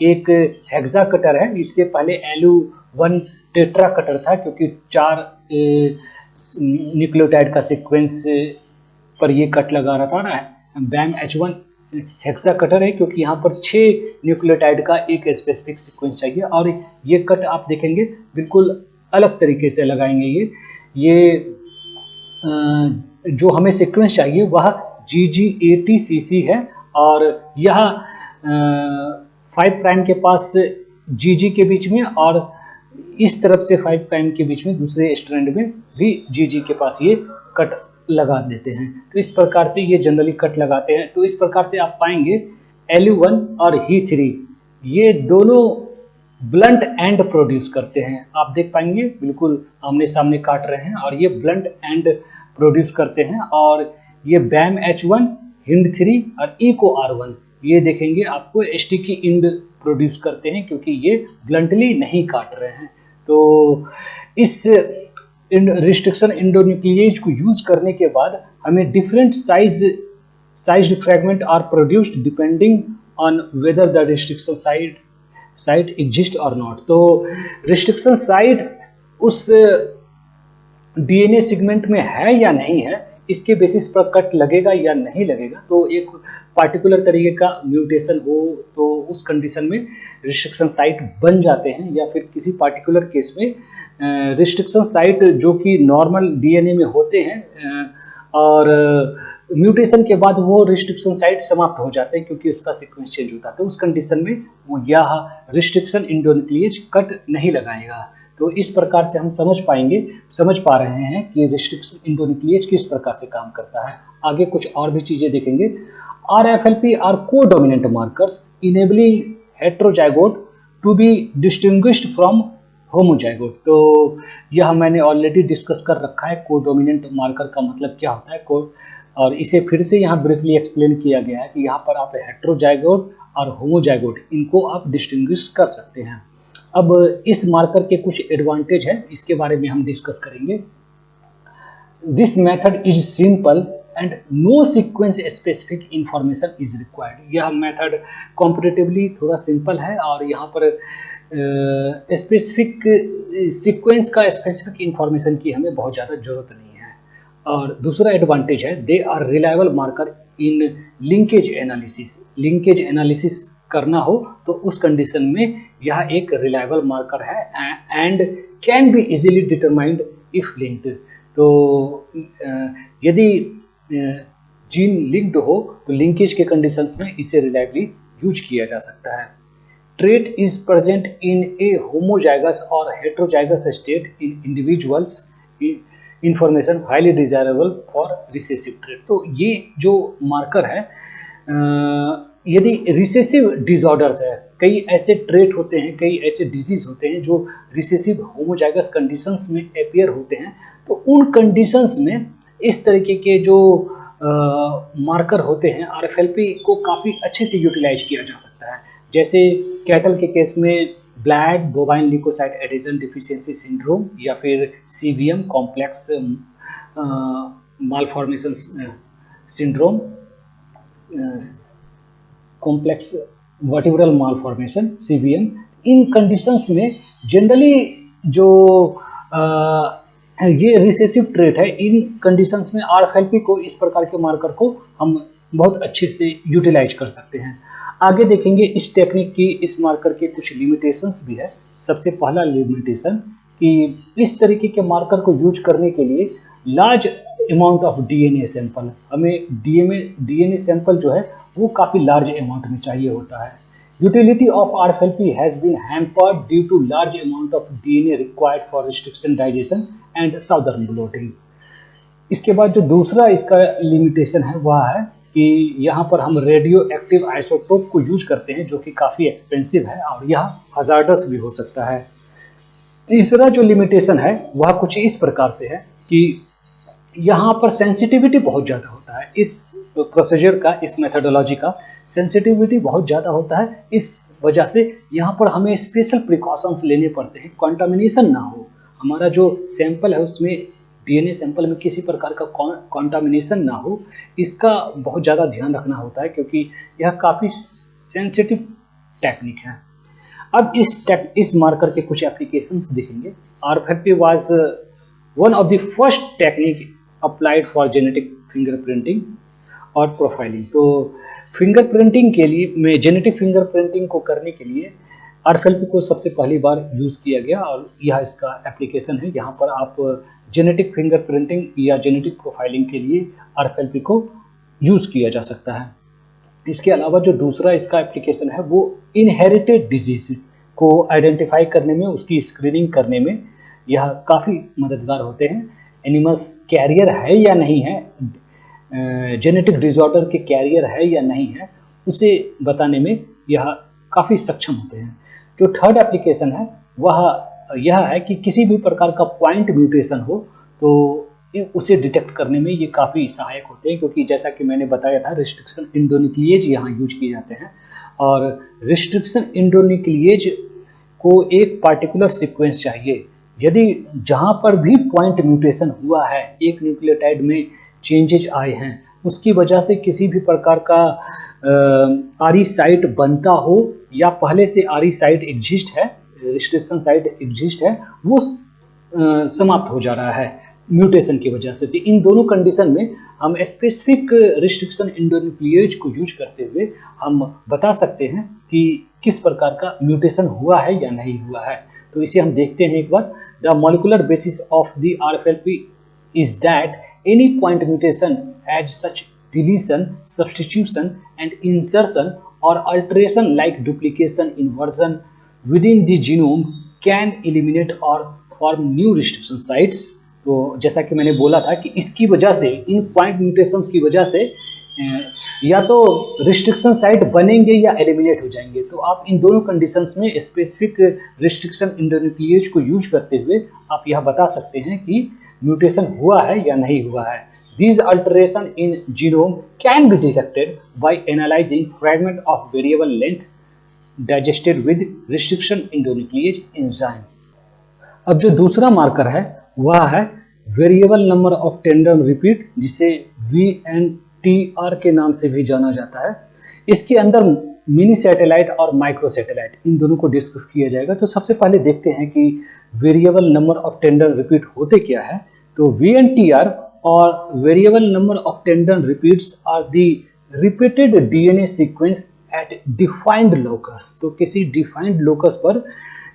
S1: एक हेक्सा कटर है। इससे पहले LU1 टेट्रा कटर था, क्योंकि 4 न्यूक्लियोटाइड का सीक्वेंस पर ये कट लगा रहा था ना। BAMH1 हेक्सा कटर है क्योंकि यहाँ पर 6 न्यूक्लियोटाइड का एक स्पेसिफिक सीक्वेंस चाहिए, और ये कट आप देखेंगे बिल्कुल अलग तरीके से लगाएंगे। ये जो हमें सीक्वेंस चाहिए वह GGATCC है, और यह 5 प्राइम के पास GG के बीच में और इस तरफ से 5 प्राइम के बीच में दूसरे स्ट्रैंड में भी GG के पास ये कट लगा देते हैं। तो इस प्रकार से ये जनरली कट लगाते हैं। तो इस प्रकार से आप पाएंगे LU1 और He3 ये दोनों ब्लंट एंड प्रोड्यूस करते हैं। आप देख पाएंगे बिल्कुल आमने सामने काट रहे हैं और ये ब्लंट एंड प्रोड्यूस करते हैं। और ये BAMH1, HIND3 और EcoR1 ये देखेंगे आपको स्टिकी इंड प्रोड्यूस करते हैं, क्योंकि ये ब्लंटली नहीं काट रहे हैं। तो इस रिस्ट्रिक्शन इंडोन्यूक्लिएज को यूज करने के बाद हमें different sized fragment are produced depending on whether the restriction site exist और नॉट। तो रिस्ट्रिक्शन साइट उस डीएनए सेगमेंट में है या नहीं है, इसके बेसिस पर कट लगेगा या नहीं लगेगा। तो एक पार्टिकुलर तरीके का म्यूटेशन हो तो उस कंडीशन में रिस्ट्रिक्शन साइट बन जाते हैं, या फिर किसी पार्टिकुलर केस में रिस्ट्रिक्शन साइट जो कि नॉर्मल डीएनए में होते हैं और म्यूटेशन के बाद वो रिस्ट्रिक्शन साइट समाप्त हो जाते हैं क्योंकि उसका सीक्वेंस चेंज होता है। तो उस कंडीशन में वो यह रिस्ट्रिक्शन इंडोन्यूक्लिएज कट नहीं लगाएगा। तो इस प्रकार से हम समझ पा रहे हैं कि रिस्ट्रिक्शन इंडोन्यूक्लिएज किस प्रकार से काम करता है। आगे कुछ और भी चीजें देखेंगे। RFLP are codominant markers enabling heterozygote to be distinguished from homozygote. तो यह मैंने ऑलरेडी डिस्कस कर रखा है, को-डोमिनेंट मार्कर का मतलब क्या होता है, और इसे फिर से यहाँ ब्रीफली एक्सप्लेन किया गया है कि यहाँ पर आप हेटेरोजाइगोट और होमोजाइगोट इनको आप डिस्टिंग्विश कर सकते हैं। अब इस मार्कर के कुछ एडवांटेज है, इसके बारे में हम डिस्कस करेंगे। This method is simple and no sequence specific information is required. यह मेथड कॉम्परेटिवली थोड़ा सिंपल है और यहाँ पर स्पेसिफिक सीक्वेंस का स्पेसिफिक इंफॉर्मेशन की हमें बहुत ज़्यादा जरूरत नहीं है। और दूसरा एडवांटेज है they are reliable marker in linkage analysis. Linkage analysis करना हो तो उस कंडीशन में यह एक रिलायबल मार्कर है and can be easily determined if linked. तो यदि जीन लिंक्ड हो तो लिंकेज के कंडीशंस में इसे रिलायबली यूज किया जा सकता है। Trait is present in a homozygous और heterozygous state in individuals, information highly desirable for recessive trait. तो ये जो मार्कर है, यदि रिसेसिव डिसऑर्डर्स है, कई ऐसे ट्रेट होते हैं, कई ऐसे डिजीज होते हैं जो रिसेसिव होमोजाइगस कंडीशंस में अपियर होते हैं, तो उन कंडीशंस में इस तरीके के जो मार्कर होते हैं आरएफएलपी को काफ़ी अच्छे से यूटिलाइज किया जा सकता है। जैसे कैटल के केस में black bovine leukocyte adhesion deficiency syndrome या फिर CVM complex malformation syndrome, complex vertebral malformation CVM, इन कंडीशंस में जनरली जो ये रिसेसिव ट्रेट है, इन कंडीशंस में आरएफएलपी को, इस प्रकार के मार्कर को हम बहुत अच्छे से यूटिलाइज कर सकते हैं। आगे देखेंगे इस टेक्निक की, इस मार्कर के कुछ लिमिटेशंस भी है। सबसे पहला लिमिटेशन कि इस तरीके के मार्कर को यूज करने के लिए large amount of DNA sample, हमें डीएनए सैंपल जो है वो काफ़ी लार्ज अमाउंट में चाहिए होता है। Utility of RFLP has been hampered due to large amount of DNA required for restriction digestion and Southern blotting. इसके बाद जो दूसरा इसका लिमिटेशन है वह है कि यहाँ पर हम रेडियो एक्टिव आइसोटोप को यूज करते हैं जो कि काफ़ी एक्सपेंसिव है और यह हजार्डस भी हो सकता है। तीसरा जो लिमिटेशन है वह कुछ इस प्रकार से है कि यहाँ पर सेंसिटिविटी बहुत ज़्यादा होता है, इस प्रोसीजर का, इस मेथडोलॉजी का सेंसिटिविटी बहुत ज़्यादा होता है। इस वजह से यहाँ पर हमें स्पेशल प्रिकॉशंस लेने पड़ते हैं, कंटामिनेशन ना हो, हमारा जो सैंपल है उसमें डीएनए सैंपल में किसी प्रकार का कंटामिनेशन ना हो, इसका बहुत ज़्यादा ध्यान रखना होता है क्योंकि यह काफ़ी सेंसिटिव टेक्निक है। अब इस मार्कर के कुछ एप्लीकेशंस देखेंगे। RFLP was one of the first technique applied for genetic fingerprinting और प्रोफाइलिंग। तो फिंगरप्रिंटिंग के लिए, में जेनेटिक फिंगरप्रिंटिंग को करने के लिए आरएफएलपी को सबसे पहली बार यूज़ किया गया और यह इसका एप्लीकेशन है। यहाँ पर आप जेनेटिक फिंगरप्रिंटिंग या जेनेटिक प्रोफाइलिंग के लिए आरएफएलपी को यूज़ किया जा सकता है। इसके अलावा जो दूसरा इसका एप्लीकेशन है वो इनहेरिटेड डिजीज को आइडेंटिफाई करने में, उसकी स्क्रीनिंग करने में यह काफ़ी मददगार होते हैं। एनिमल्स कैरियर है या नहीं है, जेनेटिक डिसऑर्डर के कैरियर है या नहीं है, उसे बताने में यह काफ़ी सक्षम होते हैं। जो थर्ड एप्लीकेशन है वह यह है कि किसी भी प्रकार का पॉइंट म्यूटेशन हो तो उसे डिटेक्ट करने में ये काफ़ी सहायक होते हैं, क्योंकि जैसा कि मैंने बताया था रिस्ट्रिक्शन इंडोन्यूक्लिएज यहाँ यूज किए जाते हैं और रिस्ट्रिक्शन इंडोन्यूक्लिएज को एक पार्टिकुलर सीक्वेंस चाहिए। यदि जहाँ पर भी पॉइंट म्यूटेशन हुआ है, एक न्यूक्लियोटाइड में चेंजेज आए हैं, उसकी वजह से किसी भी प्रकार का आरी साइट बनता हो या पहले से आरी साइट एग्जिस्ट है, रिस्ट्रिक्शन साइट एग्जिस्ट है, वो समाप्त हो जा रहा है म्यूटेशन की वजह से। तो इन दोनों कंडीशन में हम स्पेसिफिक रिस्ट्रिक्शन इंडोन्यूक्लिएज को यूज करते हुए हम बता सकते हैं कि किस प्रकार का म्यूटेशन हुआ है या नहीं हुआ है। तो इसे हम देखते हैं एक बार। The molecular basis of the RFLP is that any point mutation has such deletion, substitution and insertion or alteration like duplication, inversion within the genome can eliminate or form new restriction sites। तो जैसा कि मैंने बोला था कि इसकी वजह से, इन पॉइंट म्यूटेशंस की वजह से या तो रिस्ट्रिक्शन साइट बनेंगे या एलिमिनेट हो जाएंगे। तो आप इन दोनों कंडीशंस में स्पेसिफिक रिस्ट्रिक्शन इंडोन्यूक्लिएज को यूज करते हुए आप यह बता सकते हैं कि म्यूटेशन हुआ है या नहीं हुआ है। These alterations in genome can be detected by analyzing fragment of variable length digested with restriction endonuclease enzyme। अब जो दूसरा मार्कर है वह है variable number of tandem repeat, जिसे VNTR के नाम से भी जाना जाता है। इसके अंदर मिनी सैटेलाइट और माइक्रो सैटेलाइट, इन दोनों को डिस्कस किया जाएगा। तो सबसे पहले देखते हैं कि variable number of tandem repeat होते क्या है। तो VNTR or variable number of tandem repeats are the repeated DNA sequence at defined locus, तो किसी डिफाइंड लोकस पर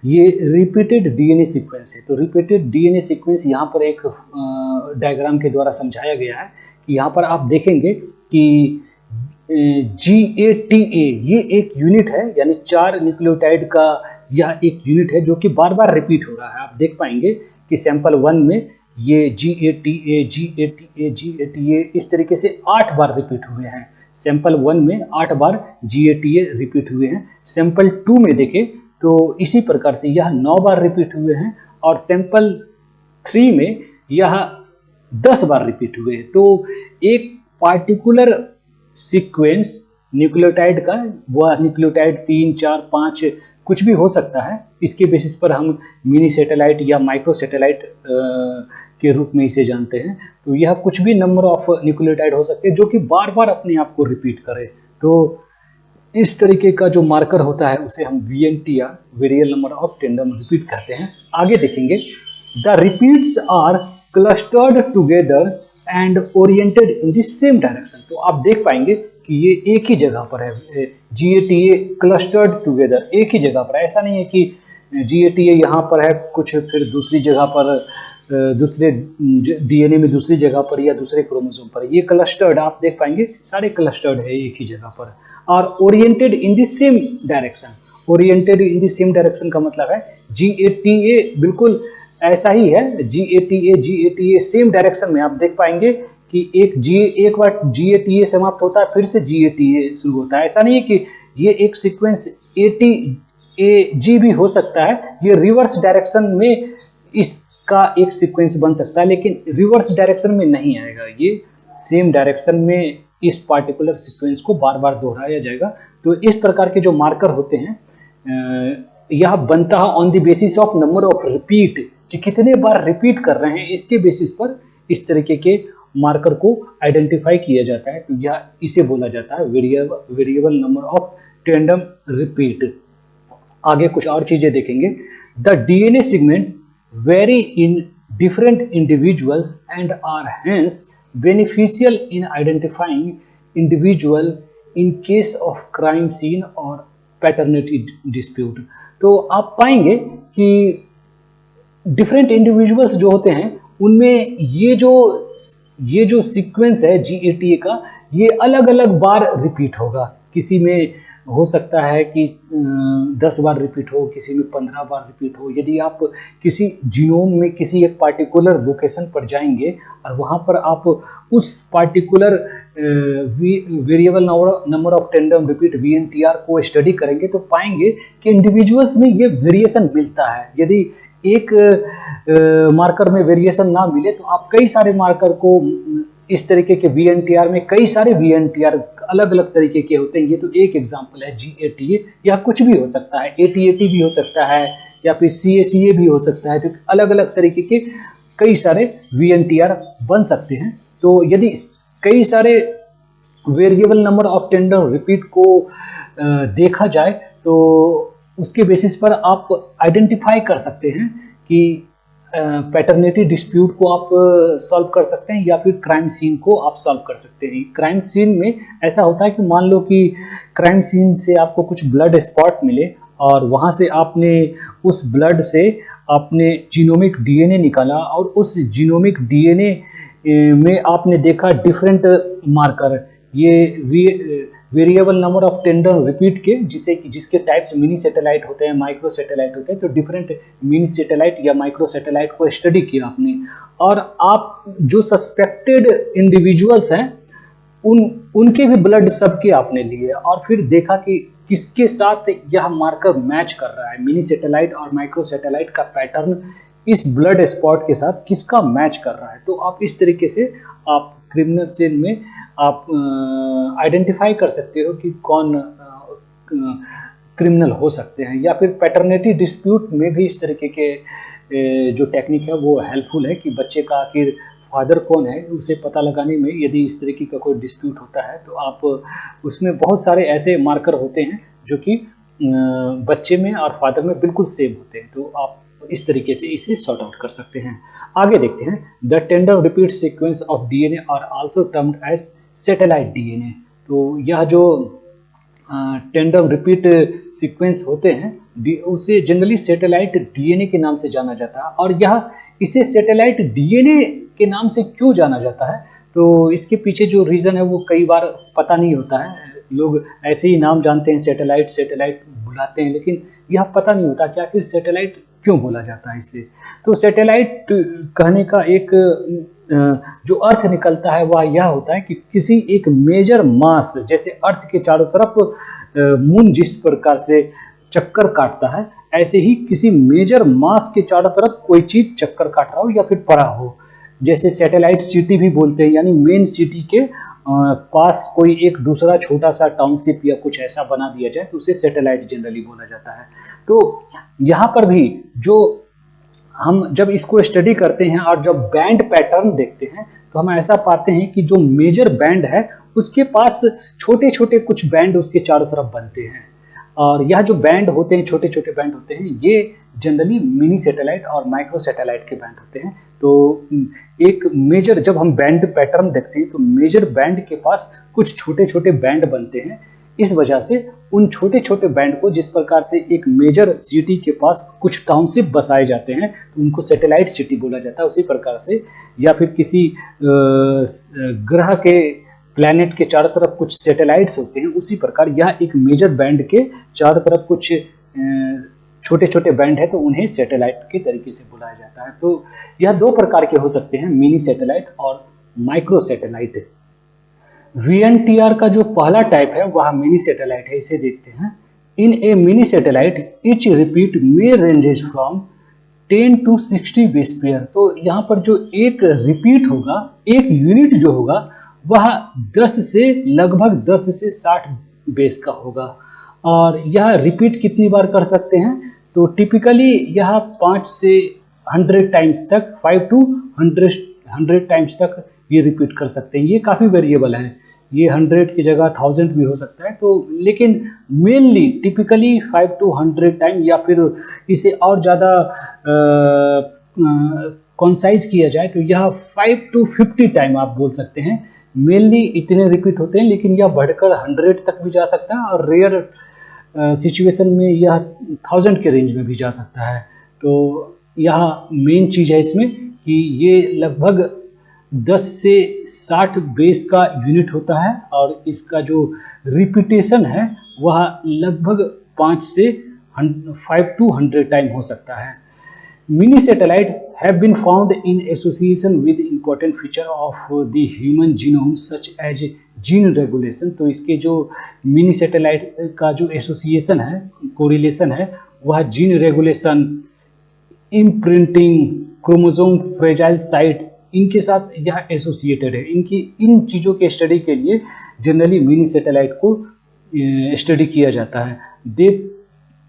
S1: ये रिपीटेड डीएनए सीक्वेंस है। तो रिपीटेड डीएनए सीक्वेंस यहाँ पर एक डायग्राम के द्वारा समझाया गया है कि यहाँ पर आप देखेंगे कि GATA ये एक यूनिट है, यानी 4 न्यूक्लियोटाइड का यह एक यूनिट है जो कि बार बार रिपीट हो रहा है। आप देख पाएंगे कि सैंपल 1 में ये GATA इस तरीके से 8 बार रिपीट हुए हैं। सैंपल 1 में 8 बार GATA रिपीट हुए हैं। सैंपल 2 में देखें तो इसी प्रकार से यह 9 बार रिपीट हुए हैं, और सैंपल 3 में यह 10 बार रिपीट हुए हैं। तो एक पार्टिकुलर सीक्वेंस न्यूक्लियोटाइड का, वह न्यूक्लियोटाइड 3, 4, 5 कुछ भी हो सकता है, इसके बेसिस पर हम मिनी सैटेलाइट या माइक्रो सैटेलाइट के रूप में इसे जानते हैं। तो यह कुछ भी नंबर ऑफ न्यूक्लियोटाइड हो सकते हैं जो कि बार बार अपने आप को रिपीट करे। तो इस तरीके का जो मार्कर होता है उसे हम VNT या variable number of tandem repeat कहते हैं। आगे देखेंगे, the repeats are clustered together and oriented in the same direction. तो आप देख पाएंगे कि ये एक ही जगह पर है, GATA क्लस्टर्ड टुगेदर एक ही जगह पर है। ऐसा नहीं है कि GATA यहाँ पर है कुछ फिर दूसरी जगह पर, दूसरे DNA में दूसरी जगह पर या दूसरे क्रोमोसोम पर। ये क्लस्टर्ड आप देख पाएंगे सारे क्लस्टर्ड है एक ही जगह पर, और oriented in the same direction. Oriented in the same direction का मतलब है GATA बिल्कुल ऐसा ही है, GATA सेम डायरेक्शन में। आप देख पाएंगे कि एक बार GATA समाप्त होता है फिर से GATA शुरू होता है। ऐसा नहीं है कि ये एक सीक्वेंस ATAG भी हो सकता है, ये रिवर्स डायरेक्शन में इसका एक सीक्वेंस बन सकता है, लेकिन रिवर्स डायरेक्शन में नहीं आएगा। ये सेम डायरेक्शन में इस पार्टिकुलर सीक्वेंस को बार बार दोहराया जाएगा। तो इस प्रकार के जो मार्कर होते हैं यह बनता है on the basis of number of repeat, कि कितने बार रिपीट कर रहे हैं, इसके बेसिस पर इस तरीके के मार्कर को आइडेंटिफाई किया जाता है। तो यह इसे बोला जाता है variable number of tandem repeat. आगे कुछ और चीजें देखेंगे। The DNA segment very in different individuals and are hence beneficial in identifying individual in case of crime scene और पैटर्निटी डिस्प्यूट। तो आप पाएंगे कि डिफरेंट इंडिविजुअल्स जो होते हैं उनमें ये जो सीक्वेंस है GATA का, ये अलग अलग बार रिपीट होगा। किसी में हो सकता है कि 10 बार रिपीट हो, किसी में 15 बार रिपीट हो। यदि आप किसी जीनोम में किसी एक पार्टिकुलर लोकेशन पर जाएंगे और वहाँ पर आप उस particular variable number of tandem repeat VNTR को स्टडी करेंगे तो पाएंगे कि इंडिविजुअल्स में ये वेरिएशन मिलता है। यदि एक मार्कर में वेरिएशन ना मिले तो आप कई सारे मार्कर को इस तरीके के VNTR में कई सारे VNTR अलग अलग तरीके के होते हैं। ये तो एक एग्जांपल है GATA, या कुछ भी हो सकता है, ATAT भी हो सकता है, या फिर CACA भी हो सकता है। तो अलग अलग तरीके के कई सारे VNTR बन सकते हैं। तो यदि कई सारे variable number of tandem repeat को देखा जाए तो उसके बेसिस पर आप आइडेंटिफाई कर सकते हैं कि पैटर्निटी डिस्प्यूट को आप सॉल्व कर सकते हैं या फिर क्राइम सीन को आप सॉल्व कर सकते हैं। क्राइम सीन में ऐसा होता है कि मान लो कि क्राइम सीन से आपको कुछ ब्लड स्पॉट मिले और वहाँ से आपने उस ब्लड से आपने जीनोमिक DNA निकाला और उस जीनोमिक DNA में आपने देखा डिफरेंट मार्कर, ये variable number of tandem repeat के जिसके टाइप्स मिनी सैटेलाइट होते हैं, माइक्रो सैटेलाइट होते हैं। तो डिफरेंट मिनी सैटेलाइट या माइक्रो सैटेलाइट को स्टडी किया आपने, और आप जो सस्पेक्टेड इंडिविजुअल्स हैं उनके भी ब्लड सबके आपने लिए और फिर देखा कि किसके साथ यह मार्कर मैच कर रहा है। मिनी सैटेलाइट और माइक्रो सैटेलाइट का पैटर्न इस ब्लड स्पॉट के साथ किसका मैच कर रहा है। तो आप इस तरीके से आप क्रिमिनल सीन में आप आइडेंटिफाई कर सकते हो कि कौन क्रिमिनल हो सकते हैं। या फिर पैटर्निटी डिस्प्यूट में भी इस तरीके के जो टेक्निक है वो हेल्पफुल है कि बच्चे का आखिर फादर कौन है उसे पता लगाने में। यदि इस तरीके का कोई डिस्प्यूट होता है तो आप उसमें बहुत सारे ऐसे मार्कर होते हैं जो कि बच्चे में और फादर में बिल्कुल सेम होते हैं। तो आप इस तरीके से इसे सॉर्ट आउट कर सकते हैं। आगे देखते हैं, the tandem repeat sequence of DNA are also termed as satellite DNA। तो यह जो टेंडम रिपीट सीक्वेंस होते हैं, उसे जनरली सैटेलाइट डीएनए के नाम से जाना जाता है। और यह इसे सैटेलाइट डीएनए के नाम से क्यों जाना जाता है, तो इसके पीछे जो रीज़न है वो कई बार पता नहीं होता है। लोग ऐसे ही नाम जानते हैं, सैटेलाइट सैटेलाइट बुलाते हैं, लेकिन यह पता नहीं होता कि आखिर सैटेलाइट क्यों बोला जाता है इसे। तो सैटेलाइट कहने का एक जो अर्थ निकलता है वह यह होता है कि किसी एक मेजर मास, जैसे अर्थ के चारों तरफ मून जिस प्रकार से चक्कर काटता है, ऐसे ही किसी मेजर मास के चारों तरफ कोई चीज चक्कर काट रहा हो या फिर पड़ा हो। जैसे सैटेलाइट सिटी भी बोलते हैं, यानी मेन सिटी के पास कोई एक दूसरा छोटा सा टाउनशिप या कुछ ऐसा बना दिया जाए तो उसे सैटेलाइट जनरली बोला जाता है। तो यहाँ पर भी जो हम जब इसको स्टडी करते हैं और जब बैंड पैटर्न देखते हैं तो हम ऐसा पाते हैं कि जो मेजर बैंड है उसके पास छोटे छोटे कुछ बैंड उसके चारों तरफ बनते हैं, और यह जो बैंड होते हैं, छोटे छोटे बैंड होते हैं, ये जनरली मिनी सैटेलाइट और माइक्रो सैटेलाइट के बैंड होते हैं। तो एक मेजर, जब हम बैंड पैटर्न देखते हैं तो मेजर बैंड के पास कुछ छोटे छोटे बैंड बनते हैं। इस वजह से उन छोटे छोटे बैंड को, जिस प्रकार से एक मेजर सिटी के पास कुछ टाउनशिप बसाए जाते हैं तो उनको सैटेलाइट सिटी बोला जाता है, उसी प्रकार से। या फिर किसी ग्रह के, प्लैनेट के चारों तरफ कुछ सैटेलाइट्स होते हैं, उसी प्रकार यह एक मेजर बैंड के चारों तरफ कुछ छोटे छोटे बैंड है तो उन्हें सैटेलाइट के तरीके से बुलाया जाता है। तो यह दो प्रकार के हो सकते हैं, मिनी सैटेलाइट और माइक्रो सैटेलाइट। VNTR का जो पहला टाइप है वह मिनी सैटेलाइट है, इसे देखते हैं। इन ए मिनी सैटेलाइट ईच रिपीट में ranges from 10 to 60 base pair. तो यहाँ पर जो एक रिपीट होगा, एक यूनिट जो होगा वह 10 से लगभग 10 से 60 बेस का होगा। और यह रिपीट कितनी बार कर सकते हैं, तो टिपिकली यह 5 से 100 टाइम्स तक, 5 to 100 टाइम्स तक ये रिपीट कर सकते हैं। ये काफ़ी वेरिएबल है, ये 100 की जगह 1000 भी हो सकता है। तो लेकिन मेनली टिपिकली 5 to 100 टाइम, या फिर इसे और ज़्यादा कॉन्साइज किया जाए तो यह 5 to 50 टाइम आप बोल सकते हैं। मेनली इतने रिपीट होते हैं, लेकिन यह बढ़कर 100 तक भी जा सकता है और रेयर सिचुएशन में यह 1000 के रेंज में भी जा सकता है। तो यह मेन चीज़ है इसमें कि ये लगभग 10 से 60 बेस का यूनिट होता है, और इसका जो रिपीटेशन है वह लगभग 5 to 100 टाइम हो सकता है। Mini satellite have been found in association with important feature of the human genome such as gene regulation। तो इसके जो मिनी सैटेलाइट का जो एसोसिएशन है, कोरिलेशन है, वह gene regulation, imprinting, chromosome fragile site, इनके साथ यह एसोसिएटेड है। इन चीज़ों के स्टडी के लिए जनरली मिनी सैटेलाइट को स्टडी किया जाता है।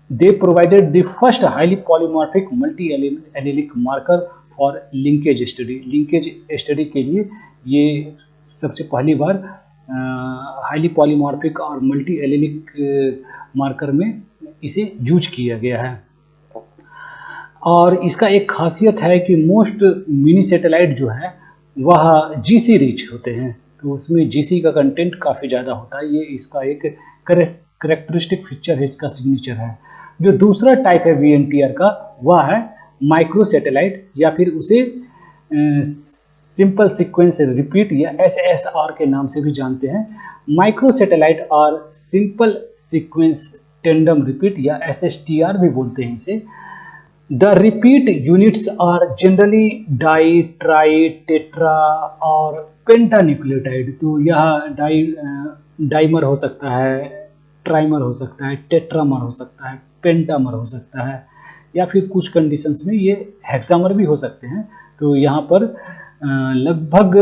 S1: They provided the first highly polymorphic multi-allelic marker for linkage study। Linkage study के लिए ये सबसे पहली बार हाईली पॉलीमॉर्फिक और मल्टी एलेलिक मार्कर में इसे यूज किया गया है। और इसका एक खासियत है कि मोस्ट मिनी सैटेलाइट जो है वह GC रिच होते हैं, तो उसमें GC का कंटेंट काफ़ी ज़्यादा होता है। ये इसका एक करेक्टरिस्टिक फीचर है, इसका सिग्नेचर है। जो दूसरा टाइप है VNTR का, वह है माइक्रो सैटेलाइट, या फिर उसे सिंपल सीक्वेंस रिपीट या SSR के नाम से भी जानते हैं। माइक्रो सैटेलाइट और सिंपल सीक्वेंस टेंडम रिपीट या SSTR भी बोलते हैं इसे। The repeat units are generally di, tri, tetra और पेंटान्यूक्लियोटाइड। तो यह डाइमर हो सकता है, ट्राइमर हो सकता है, टेट्रामर हो सकता है, पेंटामर हो सकता है, या फिर कुछ कंडीशंस में ये हेक्सामर भी हो सकते हैं। तो यहाँ पर लगभग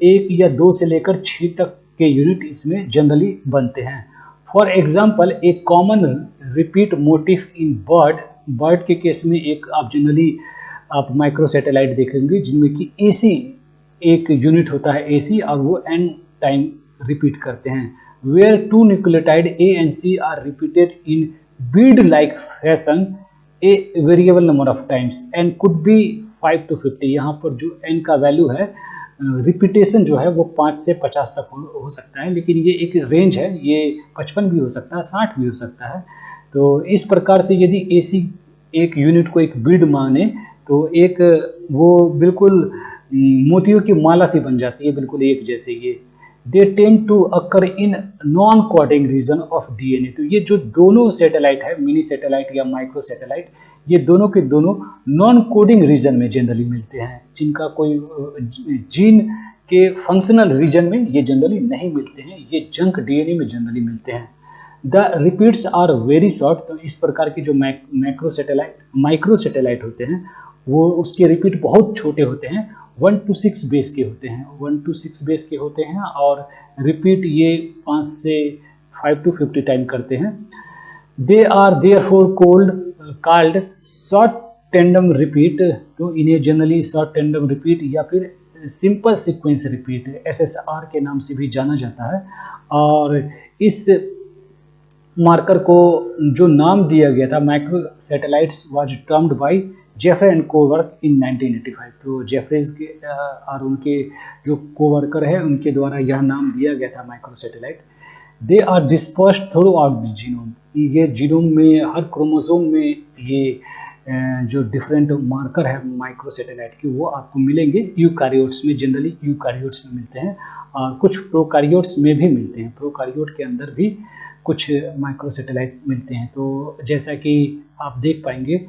S1: 1 या 2 से लेकर 6 तक के यूनिट इसमें जनरली बनते हैं। फॉर एग्जाम्पल, एक कॉमन रिपीट मोटिफ इन बर्ड के केस में एक आप जनरली आप माइक्रो सैटेलाइट देखेंगे जिनमें कि AC एक यूनिट होता है AC, और वो n टाइम रिपीट करते हैं। Where 2 nucleotide A and C are repeated in bead-like fashion a variable number of times and could be 5 to 50। यहाँ पर जो n का वैल्यू है रिपीटेशन जो है वो 5 से 50 तक हो सकता है, लेकिन ये एक रेंज है, ये 55 भी हो सकता है, 60 भी हो सकता है। तो इस प्रकार से यदि एसी एक यूनिट को एक बीड माने तो एक वो बिल्कुल मोतियों की माला सी बन जाती है, बिल्कुल एक जैसे ये। They tend to occur in non coding region of DNA. तो ये जो दोनों सैटेलाइट है, मिनी सैटेलाइट या माइक्रो सैटेलाइट, ये दोनों के दोनों नॉन कोडिंग रीजन में जनरली मिलते हैं, जिनका कोई जीन के फंक्शनल रीजन में ये जनरली नहीं मिलते हैं, ये जंक डीएनए में जनरली मिलते हैं। The repeats are very short. तो इस प्रकार के जो माइक्रो सैटेलाइट होते हैं वो उसके रिपीट बहुत छोटे होते हैं, 1 to 6 बेस के होते हैं, 1 to 6 बेस के होते हैं, और रिपीट ये 5 से 5 to 50 टाइम करते हैं। They are therefore called short tandem repeat. तो इन्हें जनरली शॉर्ट टेंडम रिपीट या फिर सिंपल सीक्वेंस रिपीट, SSR के नाम से भी जाना जाता है। और इस मार्कर को जो नाम दिया गया था micro satellites was termed by Jeffreys and cowork in 1985। तो जेफरीज के और उनके जो कोवर्कर है उनके द्वारा यह नाम दिया गया था micro satellite. They are dispersed throughout the genome. ये जीनोम में हर क्रोमोसोम में ये जो डिफरेंट मार्कर है माइक्रो सैटेलाइट की वो आपको मिलेंगे। यूकारियोट्स में, जनरली यूकारियोट्स में मिलते हैं और कुछ प्रोकारियोट्स में भी मिलते हैं, प्रोकारियोट के अंदर भी कुछ माइक्रो सैटेलाइट मिलते हैं। तो जैसा कि आप देख पाएंगे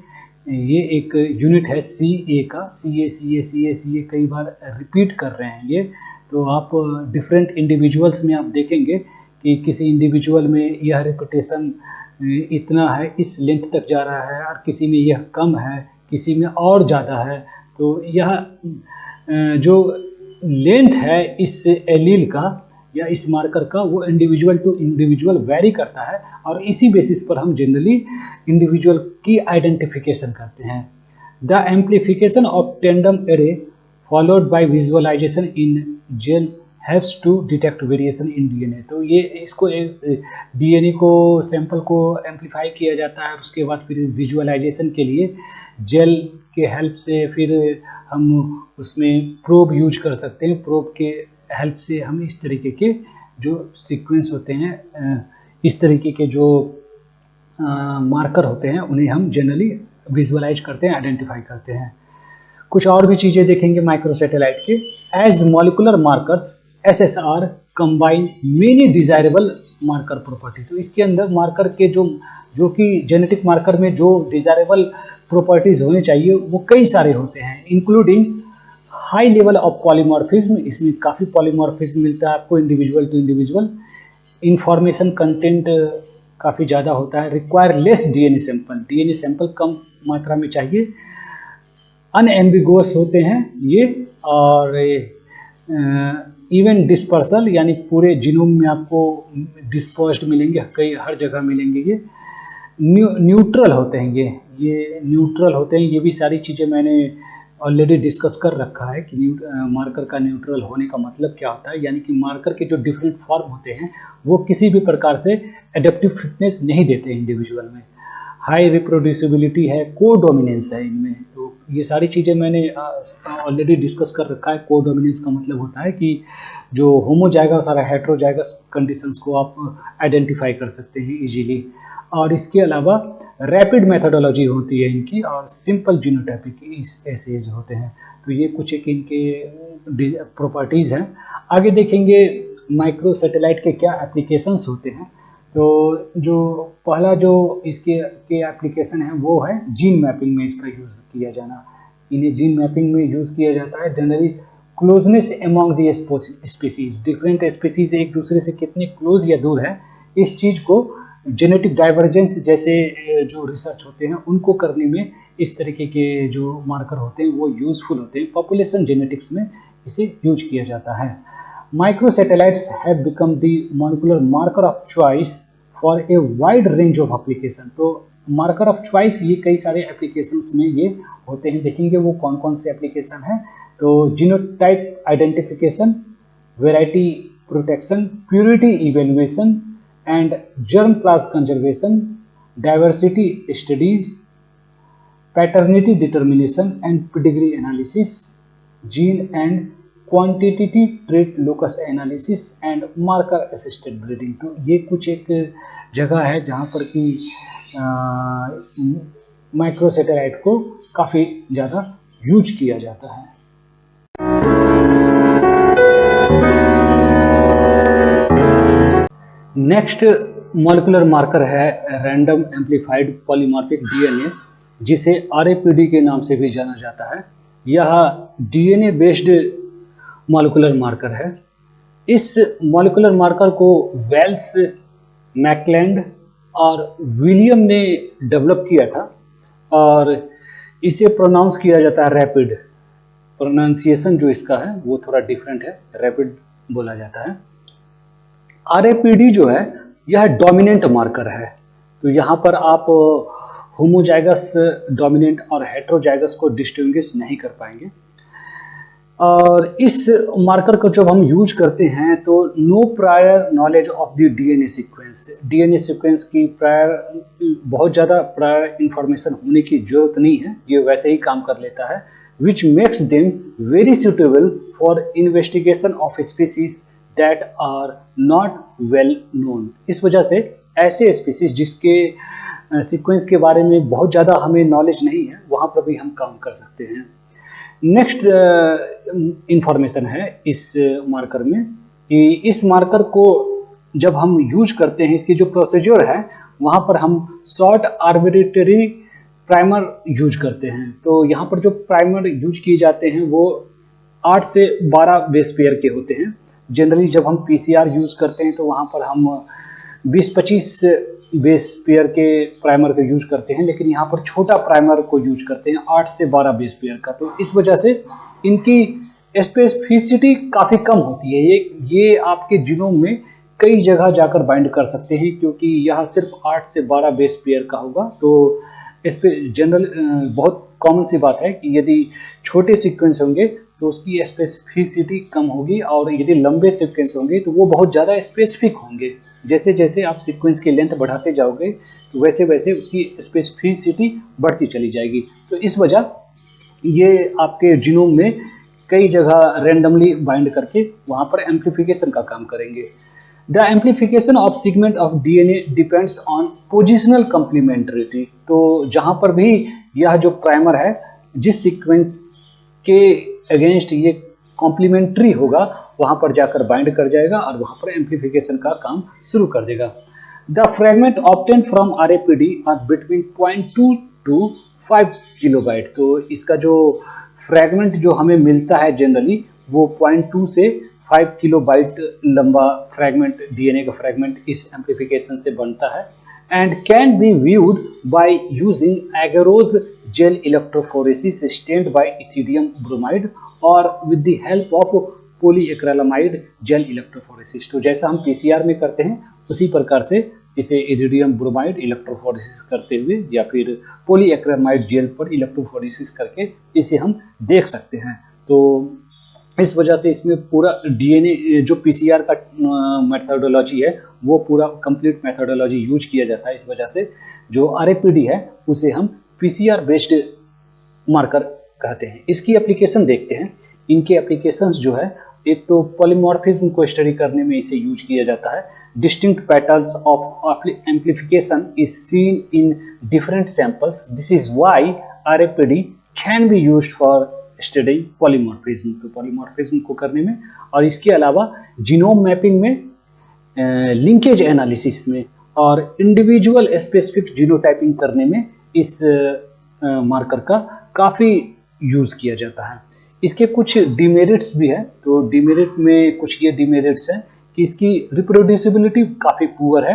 S1: ये एक यूनिट है CA का, CA कई बार रिपीट कर रहे हैं ये। तो आप डिफरेंट इंडिविजुअल्स में आप देखेंगे कि किसी इंडिविजुअल में यह रिपीटेशन इतना है, इस लेंथ तक जा रहा है, और किसी में यह कम है, किसी में और ज़्यादा है। तो यह जो लेंथ है इस एलील का या इस मार्कर का वो इंडिविजुअल टू इंडिविजुअल वेरी करता है, और इसी बेसिस पर हम जनरली इंडिविजुअल की आइडेंटिफिकेशन करते हैं। The amplification of tandem array followed by visualization in gel helps to detect variation in DNA. तो ये इसको डीएनए को सैंपल को एम्पलीफाई किया जाता है, उसके बाद फिर विजुअलाइजेशन के लिए जेल के हेल्प से फिर हम उसमें प्रोब यूज कर सकते हैं। प्रोब के हेल्प से हम इस तरीके के जो सीक्वेंस होते हैं, इस तरीके के जो मार्कर होते हैं उन्हें हम जनरली विजुअलाइज करते हैं, आइडेंटिफाई करते हैं। कुछ और भी चीज़ें देखेंगे माइक्रो सैटेलाइट के। As molecular markers SSR combine many desirable marker property. तो इसके अंदर मार्कर के जो कि जेनेटिक मार्कर में जो डिजायरेबल प्रॉपर्टीज होने चाहिए वो कई सारे होते हैं, including high level of polymorphism. इसमें काफ़ी पॉलीमॉर्फिज्म मिलता है आपको individual to individual. Information content काफ़ी ज़्यादा होता है। रिक्वायर लेस डीएनए सैंपल कम मात्रा में चाहिए। अनएम्बिगुअस होते हैं ये, और इवन डिस्पर्सल यानी पूरे जीनोम में आपको डिस्पर्स्ड मिलेंगे, कई हर जगह मिलेंगे। ये न्यूट्रल होते हैं, ये न्यूट्रल होते हैं। ये भी सारी चीज़ें मैंने ऑलरेडी डिस्कस कर रखा है कि मार्कर का न्यूट्रल होने का मतलब क्या होता है, यानी कि मार्कर के जो डिफरेंट फॉर्म होते हैं वो किसी भी प्रकार से एडेप्टिव फिटनेस नहीं देते इंडिविजुअल में। हाई रिप्रोड्यूसिबिलिटी है, कोडोमिनेंस है इनमें। तो ये सारी चीज़ें मैंने ऑलरेडी डिस्कस कर रखा है। कोडोमिनेंस का मतलब होता है कि जो होमोजाइगस और हेटेरोजाइगस कंडीशंस को आप आइडेंटिफाई कर सकते हैं इजीली। और इसके अलावा रैपिड मेथोडोलॉजी होती है इनकी, और सिंपल जीनोटाइपिक एसेज होते हैं। तो ये कुछ एक इनके प्रॉपर्टीज़ हैं। आगे देखेंगे माइक्रो सैटेलाइट के क्या एप्लीकेशंस होते हैं। तो जो पहला जो इसके एप्लीकेशन है वो है जीन मैपिंग में इसका यूज़ किया जाना। इन्हें जीन मैपिंग में यूज़ किया जाता है। Generally closeness among the species, different species एक दूसरे से कितने क्लोज या दूर है, इस चीज़ को जेनेटिक डाइवर्जेंस जैसे जो रिसर्च होते हैं उनको करने में इस तरीके के जो मार्कर होते हैं वो यूज़फुल होते हैं। पॉपुलेशन जेनेटिक्स में इसे यूज किया जाता है। Micro satellites have become the molecular marker of choice for a wide range of application. तो मार्कर ऑफ चॉइस ये कई सारे एप्लीकेशंस में ये होते हैं। देखेंगे वो कौन कौन से एप्लीकेशन है। तो genotype identification, variety protection, purity evaluation and germ class conservation, diversity studies, paternity determination and pedigree analysis, gene and quantitative trait locus analysis and marker assisted breeding. तो ये कुछ एक जगह है जहाँ पर कि माइक्रोसैटेलाइट को काफ़ी ज़्यादा यूज किया जाता है। नेक्स्ट मॉलिक्यूलर मार्कर है रैंडम एम्प्लीफाइड पॉलीमॉर्फिक डीएनए, जिसे आरएपीडी के नाम से भी जाना जाता है। यह डीएनए बेस्ड मॉलिक्यूलर मार्कर है। इस मॉलिक्यूलर मार्कर को वेल्स, मैकलैंड और विलियम ने डेवलप किया था और इसे प्रोनाउंस किया जाता है रैपिड। प्रोनाउंसिएशन जो इसका है वो थोड़ा डिफरेंट है, रैपिड बोला जाता है। आरएपीडी जो है यह डोमिनेंट मार्कर है। तो यहाँ पर आप होमोजाइगस डोमिनेंट और हेट्रोजाइगस को डिस्टिंग्विश नहीं कर पाएंगे। और इस मार्कर को जब हम यूज करते हैं तो no prior knowledge of the DNA sequence की बहुत ज़्यादा प्रायर इंफॉर्मेशन होने की जरूरत नहीं है, ये वैसे ही काम कर लेता है। Which makes them very suitable for investigation of species that are not well known. इस वजह से ऐसे स्पीसीज जिसके सीक्वेंस के बारे में बहुत ज़्यादा हमें नॉलेज नहीं है, वहाँ पर भी हम काम कर सकते हैं। नेक्स्ट इंफॉर्मेशन है इस मार्कर में कि इस मार्कर को जब हम यूज करते हैं, इसकी जो प्रोसीजर है वहाँ पर हम शॉर्ट आर्बिट्रेरी प्राइमर यूज करते हैं। तो यहाँ पर जो प्राइमर यूज किए जाते हैं वो 8 से 12 बेस पेयर के होते हैं। जनरली जब हम पीसीआर यूज करते हैं तो वहाँ पर हम 20-25 बेस पेयर के प्राइमर को यूज करते हैं, लेकिन यहाँ पर छोटा प्राइमर को यूज करते हैं 8 से 12 बेस पेयर का। तो इस वजह से इनकी स्पेसिफिसिटी काफ़ी कम होती है। ये आपके जीनोम में कई जगह जाकर बाइंड कर सकते हैं, क्योंकि यह सिर्फ 8 से 12 बेस पेयर का होगा। तो इस पर जनरल बहुत कॉमन सी बात है कि यदि छोटे सीक्वेंस होंगे तो उसकी स्पेसिफिसिटी कम होगी, और यदि लंबे सीक्वेंस होंगे तो वो बहुत ज़्यादा स्पेसिफिक होंगे। जैसे जैसे आप सीक्वेंस की लेंथ बढ़ाते जाओगे तो वैसे वैसे उसकी स्पेसिफिसिटी बढ़ती चली जाएगी। तो इस वजह ये आपके जीनोम में कई जगह रैंडमली बाइंड करके वहाँ पर एम्प्लीफिकेशन का काम करेंगे। The amplification of segment of DNA depends on positional complementarity. तो जहाँ पर भी यह जो प्राइमर है जिस सीक्वेंस के अगेंस्ट ये कॉम्प्लीमेंट्री होगा वहाँ पर जाकर बाइंड कर जाएगा और वहाँ पर एम्प्लीफिकेशन का काम शुरू कर देगा। The fragment obtain from RAPD are between 0.2 to 5 kilobase. तो इसका जो फ्रेगमेंट जो हमें मिलता है जनरली वो 0.2 से 5 किलोबाइट लंबा फ्रेगमेंट, डीएनए का फ्रेगमेंट इस एम्प्लीफिकेशन से बनता है। And can be viewed by using agarose gel electrophoresis stained by ethidium bromide और with the help of polyacrylamide gel electrophoresis. तो जैसा हम पीसीआर में करते हैं उसी प्रकार से इसे इथिडियम ब्रोमाइड इलेक्ट्रोफोरेसिस करते हुए या फिर पॉलीएक्रिलामाइड जेल पर इलेक्ट्रोफोरेसिस करके इसे हम देख सकते हैं। तो इस वजह से इसमें पूरा डीएनए जो पीसीआर का मेथोडोलॉजी है वो पूरा कंप्लीट मेथोडोलॉजी यूज किया जाता है। इस वजह से जो आरएपीडी है उसे हम पीसीआर बेस्ड मार्कर कहते हैं। इसकी एप्लीकेशन देखते हैं। इनके एप्लीकेशंस जो है, एक तो पॉलीमॉर्फिज्म को स्टडी करने में इसे यूज किया जाता है। Distinct patterns of amplification is seen in different samples. This is why RAPD can be used for study polymorphism. तो पॉलीमॉर्फिज्म को करने में, और इसके अलावा जीनोम मैपिंग में, लिंकेज एनालिसिस में और इंडिविजुअल स्पेसिफिक जीनोटाइपिंग करने में इस मार्कर का काफ़ी यूज़ किया जाता है। इसके कुछ डिमेरिट्स भी हैं। तो डिमेरिट में कुछ ये डिमेरिट्स हैं कि इसकी रिप्रोड्यूसिबिलिटी काफ़ी पुअर है।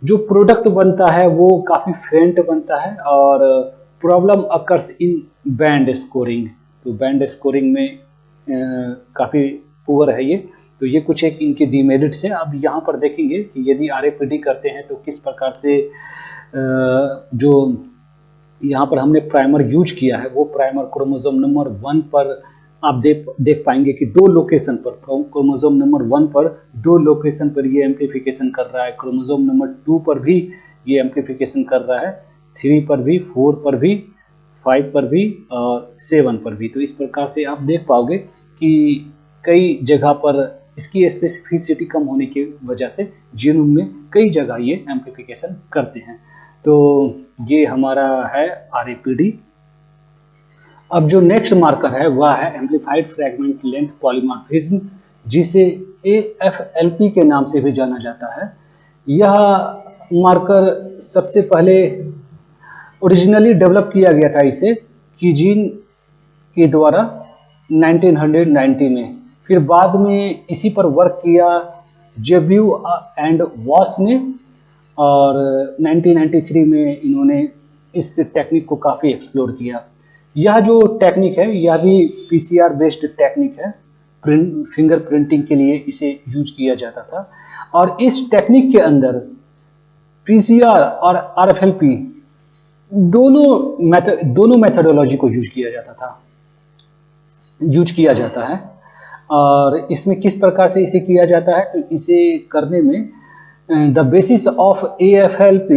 S1: जो प्रोडक्ट बनता है वो काफ़ी फेंट बनता है और problem occurs in band scoring. तो बैंड स्कोरिंग में काफ़ी पुअर है ये। तो ये कुछ एक इनके डिमेरिट्स हैं। अब यहाँ पर देखेंगे कि यदि आरएपीडी करते हैं तो किस प्रकार से जो यहाँ पर हमने प्राइमर यूज किया है वो प्राइमर क्रोमोसोम नंबर 1 पर आप देख पाएंगे कि 2 लोकेशन पर, क्रोमोसोम नंबर 1 पर 2 लोकेशन पर ये एम्प्लीफिकेशन कर रहा है। क्रोमोसोम नंबर 2 पर भी ये एम्प्लीफिकेशन कर रहा है, 3 पर भी, 4 पर भी, 5 पर भी और 7 पर भी। तो इस प्रकार से आप देख पाओगे कि कई जगह पर इसकी स्पेसिफिसिटी कम होने की वजह से जीनोम में कई जगह ये एम्प्लीफिकेशन करते हैं। तो ये हमारा है RAPD। अब जो नेक्स्ट मार्कर है वह है एम्प्लीफाइड फ्रैगमेंट लेंथ पॉलीमॉर्फिज्म, जिसे AFLP के नाम से भी जाना जाता है। यह मार्कर सबसे पहले ओरिजिनली डेवलप किया गया था इसे कीजीन के द्वारा 1990 में। फिर बाद में इसी पर वर्क किया जेब्यू एंड वॉस ने, और 1993 में इन्होंने इस टेक्निक को काफ़ी एक्सप्लोर किया। यह जो टेक्निक है यह भी PCR बेस्ड टेक्निक है, फिंगर प्रिंटिंग के लिए इसे यूज किया जाता था। और इस टेक्निक के अंदर PCR और RFLP दोनों मेथडोलॉजी को यूज किया जाता है। और इसमें किस प्रकार से इसे किया जाता है, तो इसे करने में the basis of AFLP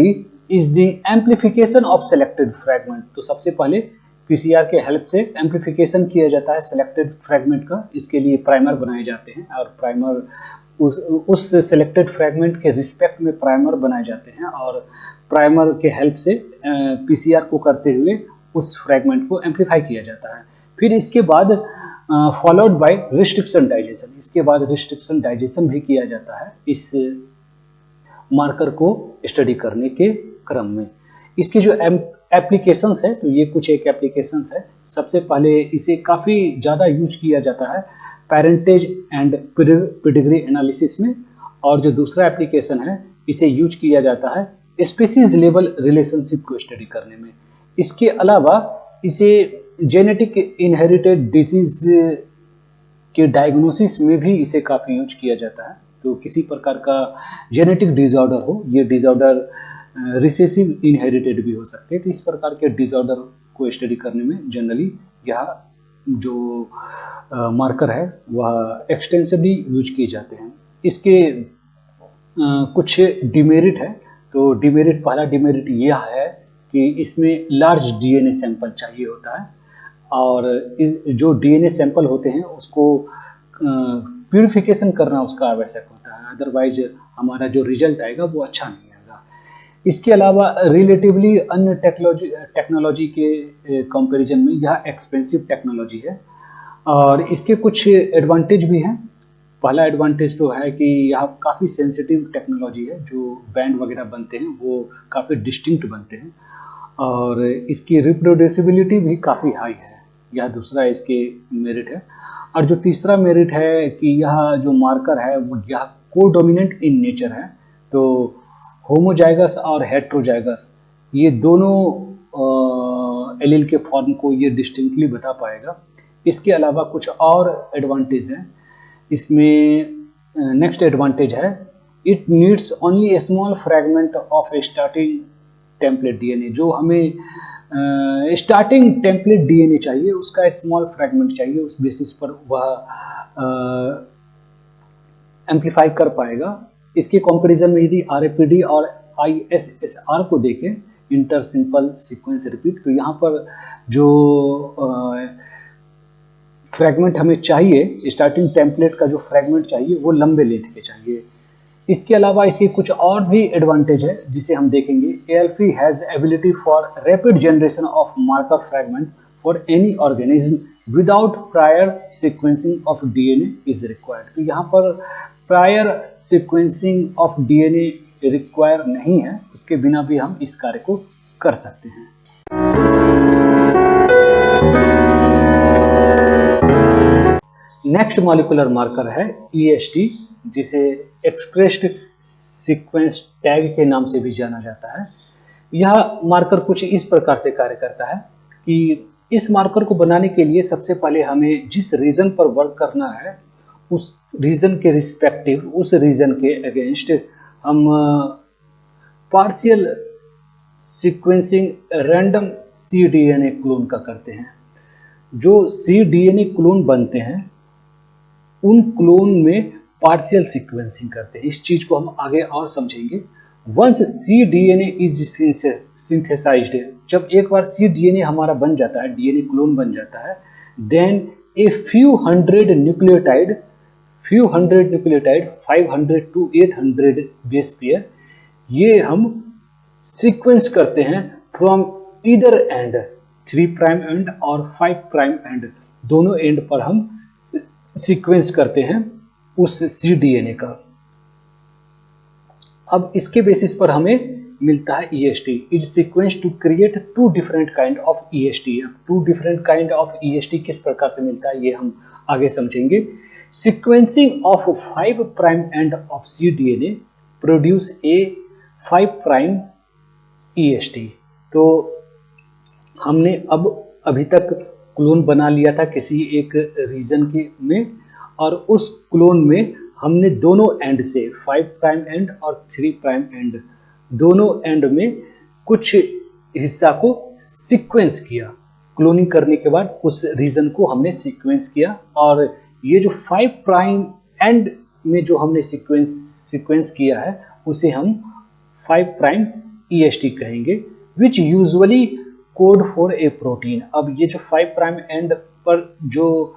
S1: is the amplification of selected fragment. तो सबसे पहले PCR के हेल्प से एम्प्लीफिकेशन किया जाता है सेलेक्टेड फ्रैगमेंट का। इसके लिए प्राइमर बनाए जाते हैं, और प्राइमर उस सेलेक्टेड फ्रैगमेंट के रिस्पेक्ट में प्राइमर बनाए जाते हैं, और प्राइमर के हेल्प से PCR को करते हुए उस फ्रैगमेंट को एम्प्लीफाई किया जाता है। फिर इसके बाद फॉलोड बाय रिस्ट्रिक्शन डाइजेशन। इसके बाद रिस्ट्रिक्शन डाइजेशन भी किया जाता है इस मार्कर को स्टडी करने के क्रम में। इसकी जो एप्लीकेशंस है, तो ये कुछ एक एप्लीकेशंस है। सबसे पहले इसे काफ़ी ज़्यादा यूज किया जाता है पेरेंटेज एंड पेडिग्री एनालिसिस में, और जो दूसरा एप्लीकेशन है इसे यूज किया जाता है स्पीसीज लेवल रिलेशनशिप को स्टडी करने में। इसके अलावा इसे जेनेटिक इनहेरिटेड डिजीज के डायग्नोसिस में भी इसे काफ़ी यूज किया जाता है। तो किसी प्रकार का जेनेटिक डिसऑर्डर हो, ये डिसऑर्डर रिसेसिव इनहेरिटेड भी हो सकते हैं, तो इस प्रकार के डिसऑर्डर को स्टडी करने में जनरली यह जो मार्कर है वह एक्सटेंसिवली यूज किए जाते हैं। इसके कुछ डिमेरिट है। तो डिमेरिट, पहला डिमेरिट यह है कि इसमें लार्ज DNA सैंपल चाहिए होता है, और जो DNA सैंपल होते हैं उसको प्यूरिफिकेशन करना उसका आवश्यक होता है, अदरवाइज हमारा जो रिजल्ट आएगा वो अच्छा नहीं आएगा। इसके अलावा रिलेटिवली अन्य टेक्नोलॉजी के कंपैरिजन में यह एक्सपेंसिव टेक्नोलॉजी है, और इसके कुछ एडवांटेज भी हैं। पहला एडवांटेज तो है कि यह काफ़ी सेंसिटिव टेक्नोलॉजी है, जो बैंड वगैरह बनते हैं वो काफ़ी डिस्टिंक्ट बनते हैं, और इसकी रिप्रोड्यूसिबिलिटी भी काफ़ी हाई है। यह दूसरा इसके मेरिट है। और जो तीसरा मेरिट है कि यह जो मार्कर है वो यह कोडोमिनेंट इन नेचर है। तो होमोजाइगस और हेट्रोजाइगस ये दोनों एलील के फॉर्म को ये डिस्टिंक्टली बता पाएगा। इसके अलावा कुछ और एडवांटेज हैं। इसमें नेक्स्ट एडवांटेज है it needs only A small fragment of A starting template DNA। जो हमें स्टार्टिंग टेम्पलेट DNA चाहिए उसका स्मॉल फ्रैगमेंट चाहिए, उस बेसिस पर वह एम्प्लीफाई कर पाएगा। इसके कंपैरिजन में यदि RAPD और ISSR को देखें, इंटर सिंपल सीक्वेंस रिपीट, तो यहाँ पर जो फ्रैगमेंट हमें चाहिए, स्टार्टिंग टेम्पलेट का जो फ्रैगमेंट चाहिए वो लंबे लेंथ के चाहिए। इसके अलावा इसके कुछ और भी एडवांटेज है जिसे हम देखेंगे। ALP has ability for rapid generation of marker fragment for any organism without prior sequencing of DNA is required. तो यहाँ पर prior sequencing of DNA require नहीं है, उसके बिना भी हम इस कार्य को कर सकते हैं। नेक्स्ट मॉलिक्यूलर मार्कर है EST, जिसे एक्सप्रेस्ड सीक्वेंस टैग के नाम से भी जाना जाता है। यह मार्कर कुछ इस प्रकार से कार्य करता है कि इस मार्कर को बनाने के लिए सबसे पहले हमें जिस रीजन पर वर्क करना है उस रीजन के रिस्पेक्टिव, उस रीजन के अगेंस्ट हम partial sequencing random cDNA clone का करते हैं। जो cDNA क्लोन बनते हैं उन क्लोन में पार्शियल सीक्वेंसिंग करते हैं। इस चीज को हम आगे और समझेंगे। वंस cDNA इज सिंथेसाइज्ड, जब एक बार cDNA हमारा बन जाता है, DNA क्लोन बन जाता है, then a few hundred nucleotide 500 to 800 base pair, ये हम सीक्वेंस करते हैं from either end 3 prime end और 5 प्राइम एंड, दोनों एंड पर हम सीक्वेंस करते हैं उस cDNA का। अब इसके बेसिस पर हमें मिलता है EST, is sequence to create 2 different kind of EST। अब 2 डिफरेंट काइंड ऑफ EST किस प्रकार से मिलता है ये हम आगे समझेंगे। Sequencing of 5 prime end of cDNA produce a 5 prime EST। तो हमने अभी तक क्लोन बना लिया था किसी एक रीजन के में, और उस क्लोन में हमने दोनों एंड से 5 प्राइम एंड और 3 प्राइम एंड, दोनों एंड में कुछ हिस्सा को सीक्वेंस किया। क्लोनिंग करने के बाद उस रीजन को हमने सीक्वेंस किया, और ये जो 5 प्राइम एंड में जो हमने सीक्वेंस किया है उसे हम 5 प्राइम EST कहेंगे, विच usually code for a protein. अब ये जो 5 प्राइम एंड पर जो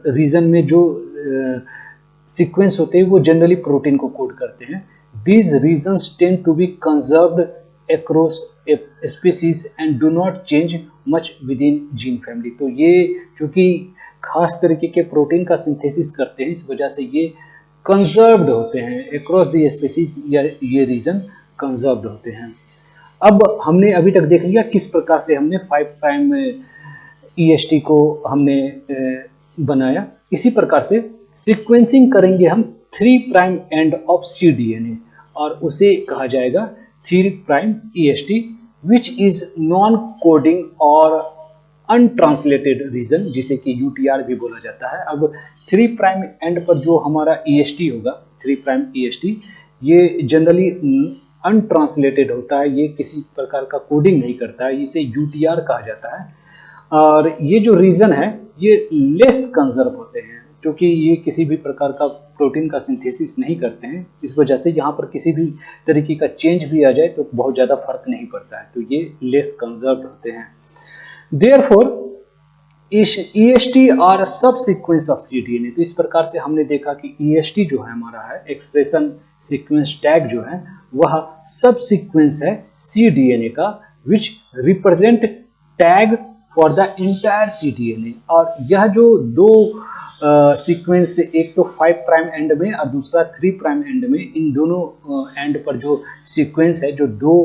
S1: रीजन में जो सीक्वेंस होते हैं वो जनरली प्रोटीन को कोड करते हैं। These regions tend to be conserved across a species and do not change much within gene family। तो ये चूंकि खास तरीके के प्रोटीन का सिंथेसिस करते हैं, इस वजह से ये कंजर्व्ड होते हैं across the species, या ये रीजन कंजर्व्ड होते हैं। अब हमने अभी तक देख लिया किस प्रकार से हमने 5 प्राइम EST को हमने बनाया। इसी प्रकार से सीक्वेंसिंग करेंगे हम 3 प्राइम एंड ऑफ cDNA, और उसे कहा जाएगा 3 prime EST, which is non coding और अनट्रांसलेटेड रीजन, जिसे कि UTR भी बोला जाता है। अब 3 प्राइम एंड पर जो हमारा EST होगा 3 प्राइम EST, ये जनरली अनट्रांसलेटेड होता है, ये किसी प्रकार का कोडिंग नहीं करता है, इसे UTR कहा जाता है। और ये जो रीजन है ये लेस कंजर्व होते हैं, क्योंकि ये किसी भी प्रकार का प्रोटीन का सिंथेसिस नहीं करते हैं, इस वजह से यहाँ पर किसी भी तरीके का चेंज भी आ जाए तो बहुत ज़्यादा फर्क नहीं पड़ता है, तो ये लेस कंजर्व्ड होते हैं। देयरफॉर EST आर सब सीक्वेंस ऑफ cDNA। तो इस प्रकार से हमने देखा कि EST जो है हमारा है एक्सप्रेशन सीक्वेंस टैग जो है वह सब सीक्वेंस है cDNA का, which represent tag for the entire cDNA। और यह जो दो सीक्वेंस, एक तो 5 प्राइम एंड में और दूसरा 3 प्राइम एंड में, इन दोनों एंड पर जो सीक्वेंस है, जो 2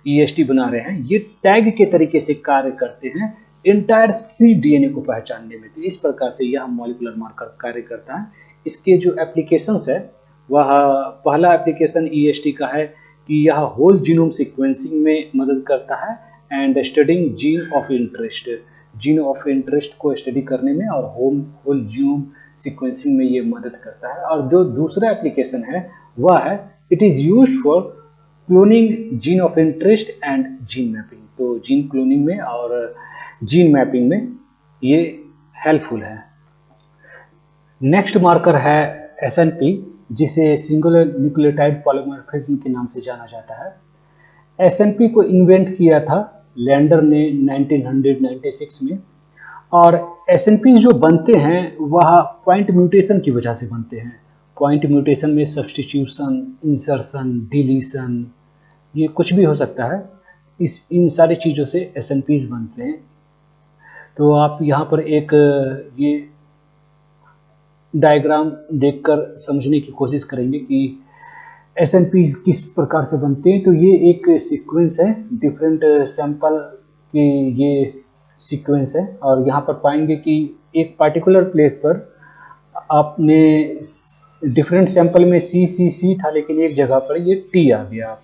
S1: EST बना रहे हैं, ये टैग के तरीके से कार्य करते हैं इंटायर cDNA को पहचानने में। तो इस प्रकार से यह मॉलिक्यूलर मार्कर कार्य करता है। इसके जो एप्लीकेशंस है वह पहला एप्लीकेशन EST का है कि यह होल जीनोम सीक्वेंसिंग में मदद करता है and studying gene of interest, gene of interest को स्टडी करने में और होल जीनोम सीक्वेंसिंग में ये मदद करता है। और जो दूसरा एप्लीकेशन है वह है it is used for cloning gene of interest and gene mapping. तो जीन क्लोनिंग में और जीन मैपिंग में ये हेल्पफुल है। नेक्स्ट मार्कर है SNP, जिसे सिंगुलर न्यूक्लियोटाइड पॉलीमॉर्फिज्म के नाम से जाना जाता है। SNP को इन्वेंट किया था लैंडर ने 1996 में, और SNP जो बनते हैं वह पॉइंट म्यूटेशन की वजह से बनते हैं। पॉइंट म्यूटेशन में सब्स्टिट्यूशन, इंसर्शन, डिलीशन, ये कुछ भी हो सकता है, इन सारी चीज़ों से SNPs बनते हैं। तो आप यहाँ पर एक ये डायग्राम देखकर समझने की कोशिश करेंगे कि SNPs किस प्रकार से बनते हैं। तो ये एक सीक्वेंस है, डिफरेंट सैंपल की ये सीक्वेंस है, और यहाँ पर पाएंगे कि एक पार्टिकुलर प्लेस पर आपने डिफरेंट सैंपल में C था, लेकिन एक जगह पर ये T आ गया,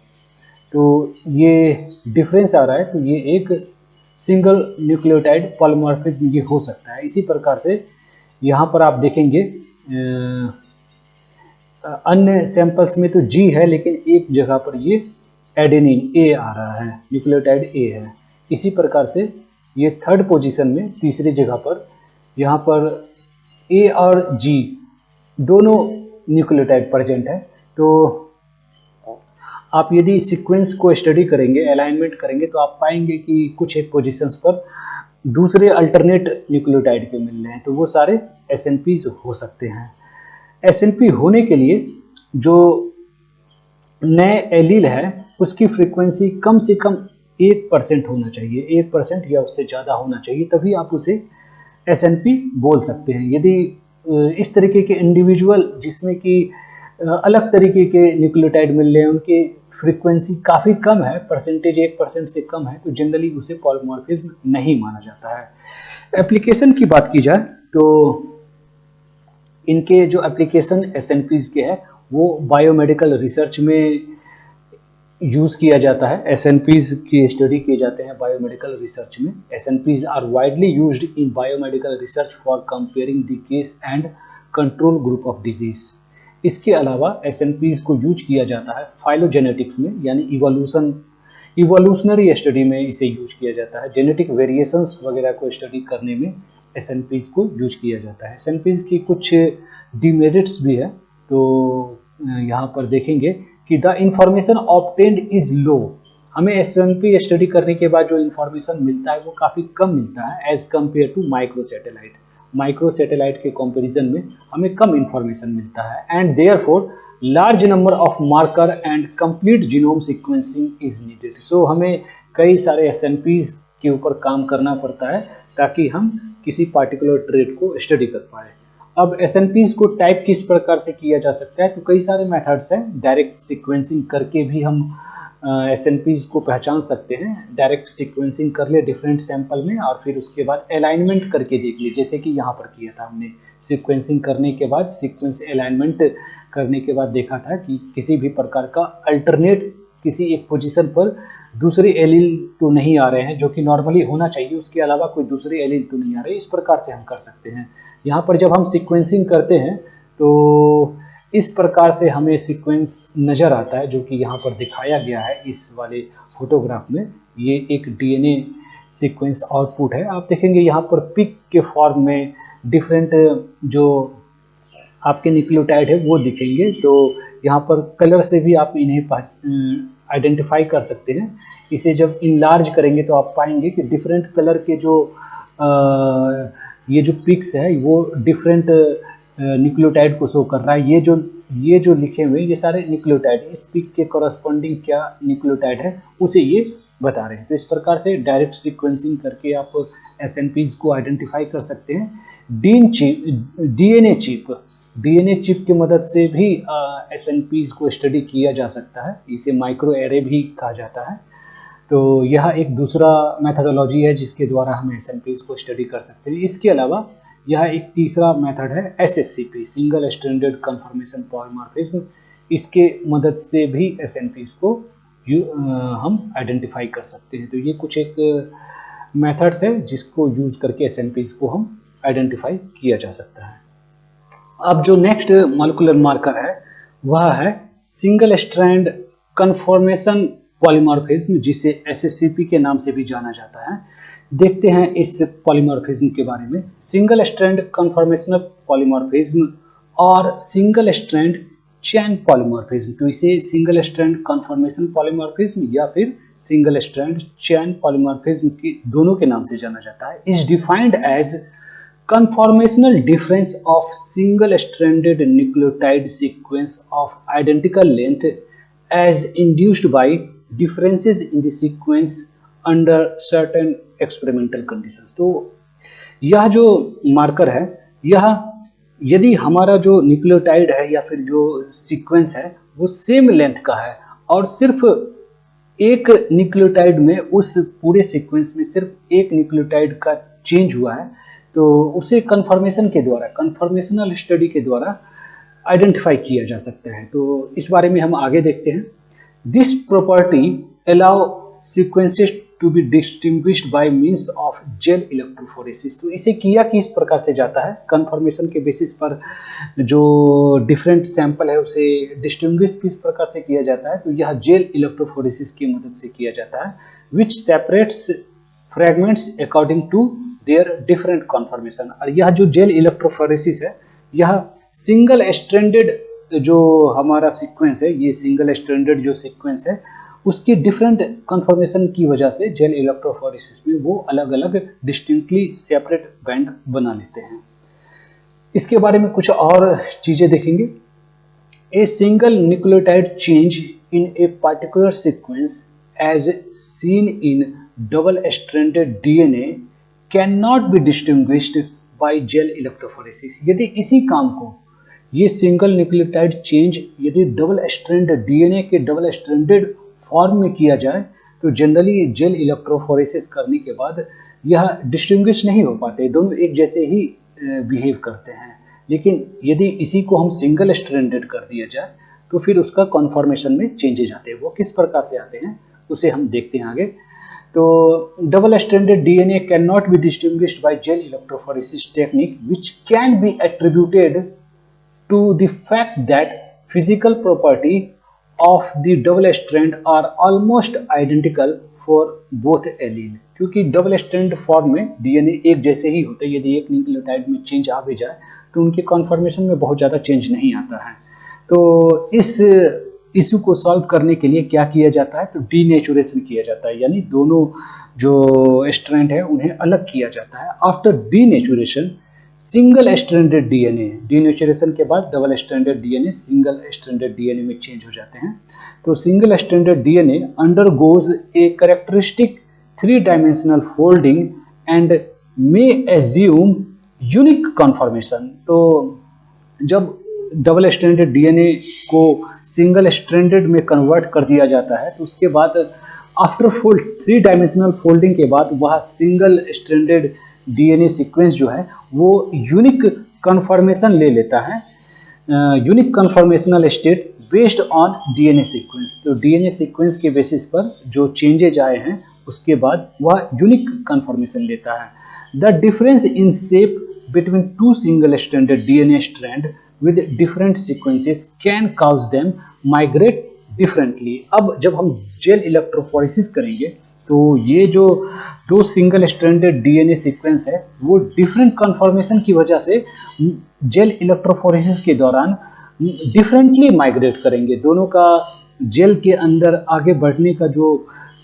S1: तो ये डिफरेंस आ रहा है। तो ये एक सिंगल न्यूक्लियोटाइड पॉलीमॉर्फिज्म ये हो सकता है। इसी प्रकार से यहाँ पर आप देखेंगे अन्य सैंपल्स में तो G है, लेकिन एक जगह पर ये एडेनिन A आ रहा है, न्यूक्लियोटाइड A है। इसी प्रकार से ये थर्ड पोजीशन में तीसरी जगह पर यहाँ पर A और G दोनों न्यूक्लियोटाइड प्रेजेंट है। तो आप यदि सीक्वेंस को स्टडी करेंगे, अलाइनमेंट करेंगे, तो आप पाएंगे कि कुछ एक पोजीशंस पर दूसरे अल्टरनेट न्यूक्लियोटाइड के मिल रहे हैं, तो वो सारे SNPs हो सकते हैं। SNP होने के लिए जो नए एलील है उसकी फ्रीक्वेंसी कम से कम 1% होना चाहिए, 1% या उससे ज़्यादा होना चाहिए, तभी आप उसे SNP बोल सकते हैं। यदि इस तरीके के इंडिविजुअल जिसमें कि अलग तरीके के न्यूक्लियोटाइड मिल रहे हैं, उनकी फ्रीक्वेंसी काफ़ी कम है, परसेंटेज 1% से कम है, तो जनरली उसे पॉलीमॉर्फिज्म नहीं माना जाता है। एप्लीकेशन की बात की जाए तो इनके जो एप्लीकेशन SNPs के हैं वो बायोमेडिकल रिसर्च में यूज़ किया जाता है। SNPs की स्टडी किए जाते हैं बायोमेडिकल रिसर्च में। SNPs are widely used in biomedical research for comparing the case and control group of disease. इसके अलावा SNPs को यूज किया जाता है फाइलोजेनेटिक्स में, यानी इवोल्यूशनरी स्टडी में इसे यूज किया जाता है। जेनेटिक वेरिएशंस वगैरह को स्टडी करने में SNPs को यूज किया जाता है। SNPs की कुछ डिमेरिट्स भी है, तो यहाँ पर देखेंगे कि the information obtained is low. हमें SNP स्टडी करने के बाद जो इंफॉर्मेशन मिलता है वो काफ़ी कम मिलता है as compare to micro satellite. Micro satellite के कंपैरिजन में हमें कम इंफॉर्मेशन मिलता है। And therefore large number of marker and complete genome sequencing is needed. So हमें कई सारे SNPs के ऊपर काम करना पड़ता है ताकि हम किसी पार्टिकुलर ट्रेट को स्टडी कर पाए। अब SNPs को टाइप किस प्रकार से किया जा सकता है, तो कई सारे मेथड्स हैं। डायरेक्ट सीक्वेंसिंग करके भी हम SNPs को पहचान सकते हैं। डायरेक्ट सीक्वेंसिंग कर ले डिफरेंट सैंपल में और फिर उसके बाद अलाइनमेंट करके देख लिए, जैसे कि यहाँ पर किया था हमने। सीक्वेंसिंग करने के बाद सीक्वेंस अलाइनमेंट करने के बाद देखा था कि किसी भी प्रकार का अल्टरनेट किसी एक पोजीशन पर दूसरे एलील तो नहीं आ रहे हैं जो कि नॉर्मली होना चाहिए, उसके अलावा कोई दूसरे एलील तो नहीं आ रहे। इस प्रकार से हम कर सकते हैं। यहाँ पर जब हम सीक्वेंसिंग करते हैं तो इस प्रकार से हमें सीक्वेंस नज़र आता है, जो कि यहाँ पर दिखाया गया है इस वाले फोटोग्राफ में। ये एक DNA सीक्वेंस आउटपुट है। आप देखेंगे यहाँ पर पिक के फॉर्म में डिफरेंट जो आपके न्यूक्लियोटाइड है वो दिखेंगे। तो यहाँ पर कलर से भी आप इन्हें आइडेंटिफाई कर सकते हैं। इसे जब इनलार्ज करेंगे तो आप पाएंगे कि डिफरेंट कलर के जो ये जो पिक्स है वो डिफरेंट न्यूक्लियोटाइड को शो कर रहा है। ये जो लिखे हुए ये सारे न्यूक्लियोटाइड, इस पिक के कॉरस्पॉन्डिंग क्या न्यूक्लियोटाइड है उसे ये बता रहे हैं। तो इस प्रकार से डायरेक्ट सीक्वेंसिंग करके आप SNPs को आइडेंटिफाई कर सकते हैं। DNA चिप की मदद से भी SNPs को स्टडी किया जा सकता है। इसे माइक्रो एरे भी कहा जाता है। तो यह एक दूसरा मेथडोलॉजी है जिसके द्वारा हम SNPs को स्टडी कर सकते हैं। इसके अलावा यह एक तीसरा मेथड है SSCP, single standard conformation polymorphism. इसके मदद से भी SNPs को हम आइडेंटिफाई कर सकते हैं। तो ये कुछ एक मेथड्स है जिसको यूज़ करके SNPs को हम आइडेंटिफाई किया जा सकता है। अब जो नेक्स्ट मॉलिक्यूलर मार्कर है वह है सिंगल स्ट्रैंड कन्फर्मेशन पॉलीमॉर्फिज्म, जिसे SSCP के नाम से भी जाना जाता है। देखते हैं इस पॉलीमॉर्फिज्म के बारे में। सिंगल स्ट्रैंड कन्फर्मेशनल पॉलीमॉर्फिज्म और सिंगल स्ट्रैंड चेन पॉलीमॉर्फिज्म, तो इसे सिंगल स्ट्रैंड कन्फर्मेशन पॉलीमॉर्फिज्म या फिर सिंगल स्ट्रैंड चेन पॉलीमॉर्फिज्म के दोनों के नाम से जाना जाता है। Is defined as conformational difference of single-stranded nucleotide sequence of identical length as induced by differences in the sequence under certain experimental conditions। तो यह जो मार्कर है, यह यदि हमारा जो न्यूक्लियोटाइड है या फिर जो सीक्वेंस है वो सेम लेंथ का है और सिर्फ एक न्यूक्लियोटाइड में, उस पूरे सीक्वेंस में सिर्फ एक न्यूक्लियोटाइड का चेंज हुआ है, तो उसे कन्फर्मेशन के द्वारा, कन्फर्मेशनल स्टडी के द्वारा आइडेंटिफाई किया जा सकता है। तो इस बारे में हम आगे देखते हैं। This property allow sequences to be distinguished by means of gel electrophoresis. तो इसे किया किस प्रकार से जाता है, कन्फर्मेशन के बेसिस पर जो डिफरेंट सैंपल है उसे डिस्टिंग्विश किस प्रकार से किया जाता है, तो यह जेल इलेक्ट्रोफोरेसिस की मदद से किया जाता है, which separates fragments according to their different conformation. और यह जो जेल इलेक्ट्रोफोरेसिस है, यह सिंगल स्ट्रैंडेड जो हमारा सीक्वेंस है, ये सिंगल स्ट्रैंडेड जो सीक्वेंस है उसकी डिफरेंट कन्फर्मेशन की वजह से जेल इलेक्ट्रोफोरेसिस में वो अलग अलग डिस्टिंक्टली सेपरेट बैंड बना लेते हैं। इसके बारे में कुछ और चीज़ें देखेंगे। A single nucleotide change in a particular sequence as seen in double stranded DNA can not be distinguished by gel electrophoresis. यदि इसी काम को ये सिंगल न्यूक्लियोटाइड चेंज यदि डबल स्ट्रैंडेड डीएनए के डबल स्ट्रैंडेड फॉर्म में किया जाए तो जनरली जेल इलेक्ट्रोफोरेसिस करने के बाद यह डिस्टिंग्विश नहीं हो पाते, दोनों एक जैसे ही बिहेव करते हैं। लेकिन यदि इसी को हम सिंगल स्ट्रैंडेड कर दिया जाए तो फिर उसका कॉन्फॉर्मेशन में चेंजेज आते हैं। वो किस प्रकार से आते हैं उसे हम देखते हैं आगे। तो double stranded DNA can not be distinguished by gel electrophoresis technique which can be attributed to the fact that physical property of the double strand are almost identical for both allele। क्योंकि double strand form में DNA एक जैसे ही होते हैं, यदि एक nucleotide में change आ भी जाए तो उनके कॉन्फॉर्मेशन में बहुत ज़्यादा चेंज नहीं आता है। तो इस इशू को सॉल्व करने के लिए क्या किया जाता है, तो डीनेचुरेशन किया जाता है, यानी दोनों जो स्ट्रैंड है उन्हें अलग किया जाता है। After denaturation single stranded DNA, denaturation के बाद double stranded DNA single stranded DNA में चेंज हो जाते हैं। तो single stranded DNA undergoes a characteristic 3 dimensional folding and may assume unique conformation. तो जब डबल स्ट्रैंडेड डीएनए को सिंगल स्ट्रैंडेड में कन्वर्ट कर दिया जाता है तो उसके बाद आफ्टर फोल्ड 3 डायमेंशनल फोल्डिंग के बाद वह सिंगल स्ट्रैंडेड डीएनए सीक्वेंस जो है वो यूनिक कन्फॉर्मेशन ले लेता है, unique conformational state based on DNA sequence. तो डीएनए सीक्वेंस के बेसिस पर जो चेंजेज आए हैं उसके बाद वह यूनिक कन्फॉर्मेशन लेता है। The difference in shape between 2 single stranded DNA strand with different sequences can cause them migrate differently. अब जब हम जेल इलेक्ट्रोफोरेसिस करेंगे तो ये जो 2 सिंगल स्ट्रैंडेड डीएनए सीक्वेंस है वो डिफरेंट कन्फॉर्मेशन की वजह से जेल इलेक्ट्रोफोरेसिस के दौरान डिफरेंटली माइग्रेट करेंगे। दोनों का जेल के अंदर आगे बढ़ने का जो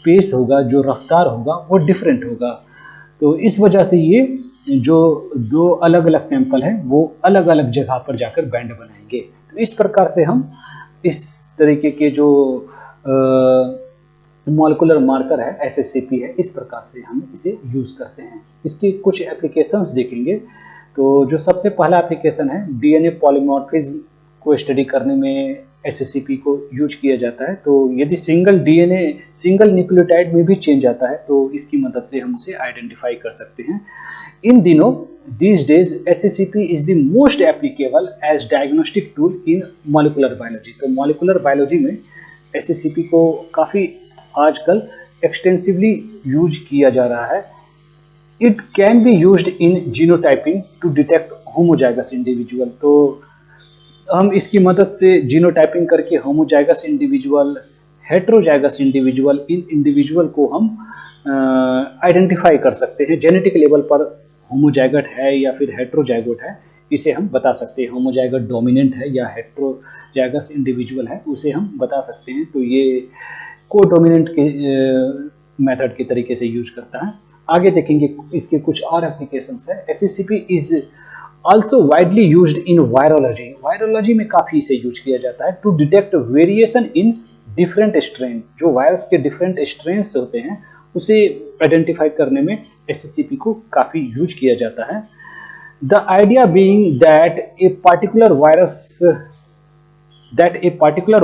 S1: पेस होगा, जो रफ्तार होगा वो डिफरेंट होगा। तो इस वजह से ये जो 2 अलग अलग सैंपल है वो अलग अलग जगह पर जाकर बैंड बनाएंगे। तो इस प्रकार से हम इस तरीके के जो मॉलिक्यूलर मार्कर है एसएससीपी है, इस प्रकार से हम इसे यूज़ करते हैं। इसकी कुछ एप्लीकेशंस देखेंगे। तो जो सबसे पहला एप्लीकेशन है डीएनए पॉलीमॉर्फिज्म को स्टडी करने में एसएससीपी को यूज किया जाता है। तो यदि सिंगल न्यूक्लियोटाइड में भी चेंज आता है तो इसकी मदद से हम उसे आइडेंटिफाई कर सकते हैं। इन दिनों these days SSCP is the most applicable as diagnostic tool in molecular biology। तो molecular biology में SSCP को काफ़ी आजकल एक्सटेंसिवली यूज किया जा रहा है। It can be used in genotyping to detect homozygous individual. तो हम इसकी मदद से जीनोटाइपिंग करके होमोजाइगस इंडिविजुअल, हेट्रोजाइगस इंडिविजुअल, इन इंडिविजुअल को हम आइडेंटिफाई कर सकते हैं। जेनेटिक लेवल पर होमोजाइगट है या फिर हेट्रोजाइगोट है, इसे हम बता सकते हैं। होमोजाइगट डोमिनेंट है या हेट्रोजाइगस इंडिविजुअल है, उसे हम बता सकते हैं। तो ये कोडोमिनेंट के मेथड के तरीके से यूज करता है। आगे देखेंगे इसके कुछ और एप्लीकेशंस है। SSCP is also widely used in virology. Virology में काफ़ी इसे यूज किया जाता है to detect variation in different strain. जो वायरस के डिफरेंट स्ट्रेन्स होते हैं उसे आइडेंटिफाई करने में एसएससीपी को काफ़ी यूज किया जाता है। The idea being that a particular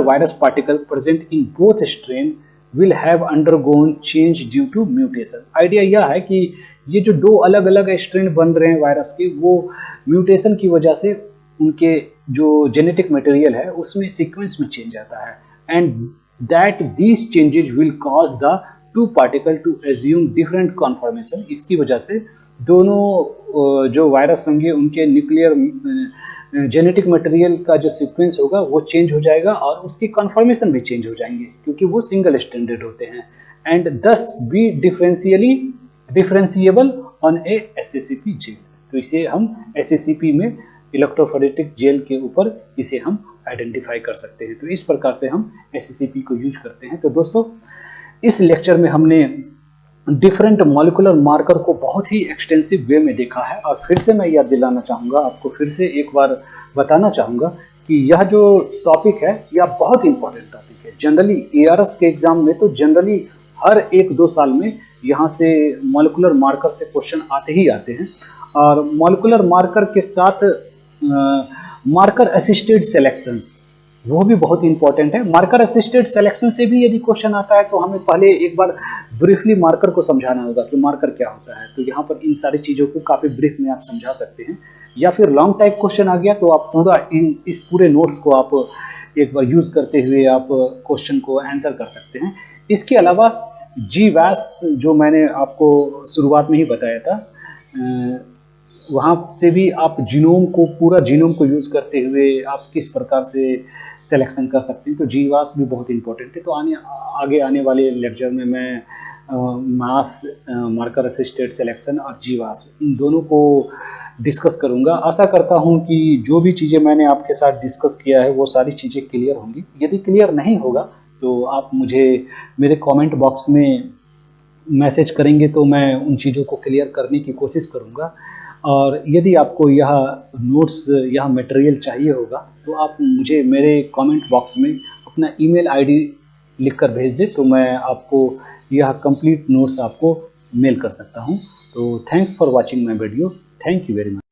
S1: virus particle present in both strain will have undergone change due to mutation। Idea यह है कि ये जो 2 अलग अलग स्ट्रेन बन रहे हैं वायरस के, वो म्यूटेशन की वजह से उनके जो जेनेटिक मटेरियल है उसमें सीक्वेंस में चेंज आता है, and that these changes will cause the 2 particle to assume different conformation. इसकी वजह से दोनों जो वायरस होंगे उनके न्यूक्लियर जेनेटिक मटेरियल का जो सीक्वेंस होगा वो चेंज हो जाएगा और उसकी कन्फॉर्मेशन भी चेंज हो जाएंगे क्योंकि वो सिंगल स्ट्रैंडेड होते हैं, and thus be differentiable on a SSCP gel. तो इसे हम एसएससीपी में इलेक्ट्रोफोरेटिक जेल के ऊपर इसे हम आइडेंटिफाई कर सकते हैं। तो इस प्रकार से हम SCCP को यूज करते हैं। तो दोस्तों, इस लेक्चर में हमने डिफरेंट मॉलिक्यूलर मार्कर को बहुत ही एक्सटेंसिव वे में देखा है। और फिर से मैं याद दिलाना चाहूँगा, आपको फिर से एक बार बताना चाहूँगा कि यह जो टॉपिक है यह बहुत इंपॉर्टेंट टॉपिक है। जनरली ARS के एग्जाम में तो जनरली हर 1-2 साल में यहाँ से मॉलिक्यूलर मार्कर से क्वेश्चन आते ही आते हैं। और मॉलिक्यूलर मार्कर के साथ मार्कर असिस्टेड सिलेक्शन, वो भी बहुत इंपॉर्टेंट है। मार्कर असिस्टेड सिलेक्शन से भी यदि क्वेश्चन आता है तो हमें पहले एक बार ब्रीफली मार्कर को समझाना होगा कि मार्कर क्या होता है। तो यहाँ पर इन सारी चीज़ों को काफ़ी ब्रीफ में आप समझा सकते हैं। या फिर लॉन्ग टाइप क्वेश्चन आ गया तो आप पूरा इस पूरे नोट्स को आप एक बार यूज करते हुए आप क्वेश्चन को आंसर कर सकते हैं। इसके अलावा GWAS जो मैंने आपको शुरुआत में ही बताया था, वहाँ से भी आप जीनोम को, पूरा जीनोम को यूज़ करते हुए आप किस प्रकार से सिलेक्शन कर सकते हैं। तो GWAS भी बहुत इंपॉर्टेंट है। तो आगे आने वाले लेक्चर में मैं मास मार्कर असिस्टेड सिलेक्शन और GWAS इन दोनों को डिस्कस करूंगा। आशा करता हूं कि जो भी चीज़ें मैंने आपके साथ डिस्कस किया है वो सारी चीज़ें क्लियर होंगी। यदि क्लियर नहीं होगा तो आप मुझे मेरे कमेंट बॉक्स में मैसेज करेंगे तो मैं उन चीज़ों को क्लियर करने की कोशिश करूंगा। और यदि आपको यह नोट्स, यह मटेरियल चाहिए होगा तो आप मुझे मेरे कमेंट बॉक्स में अपना ईमेल आईडी लिखकर भेज दें तो मैं आपको यह कंप्लीट नोट्स आपको मेल कर सकता हूं। तो thanks for watching my video. Thank you very much.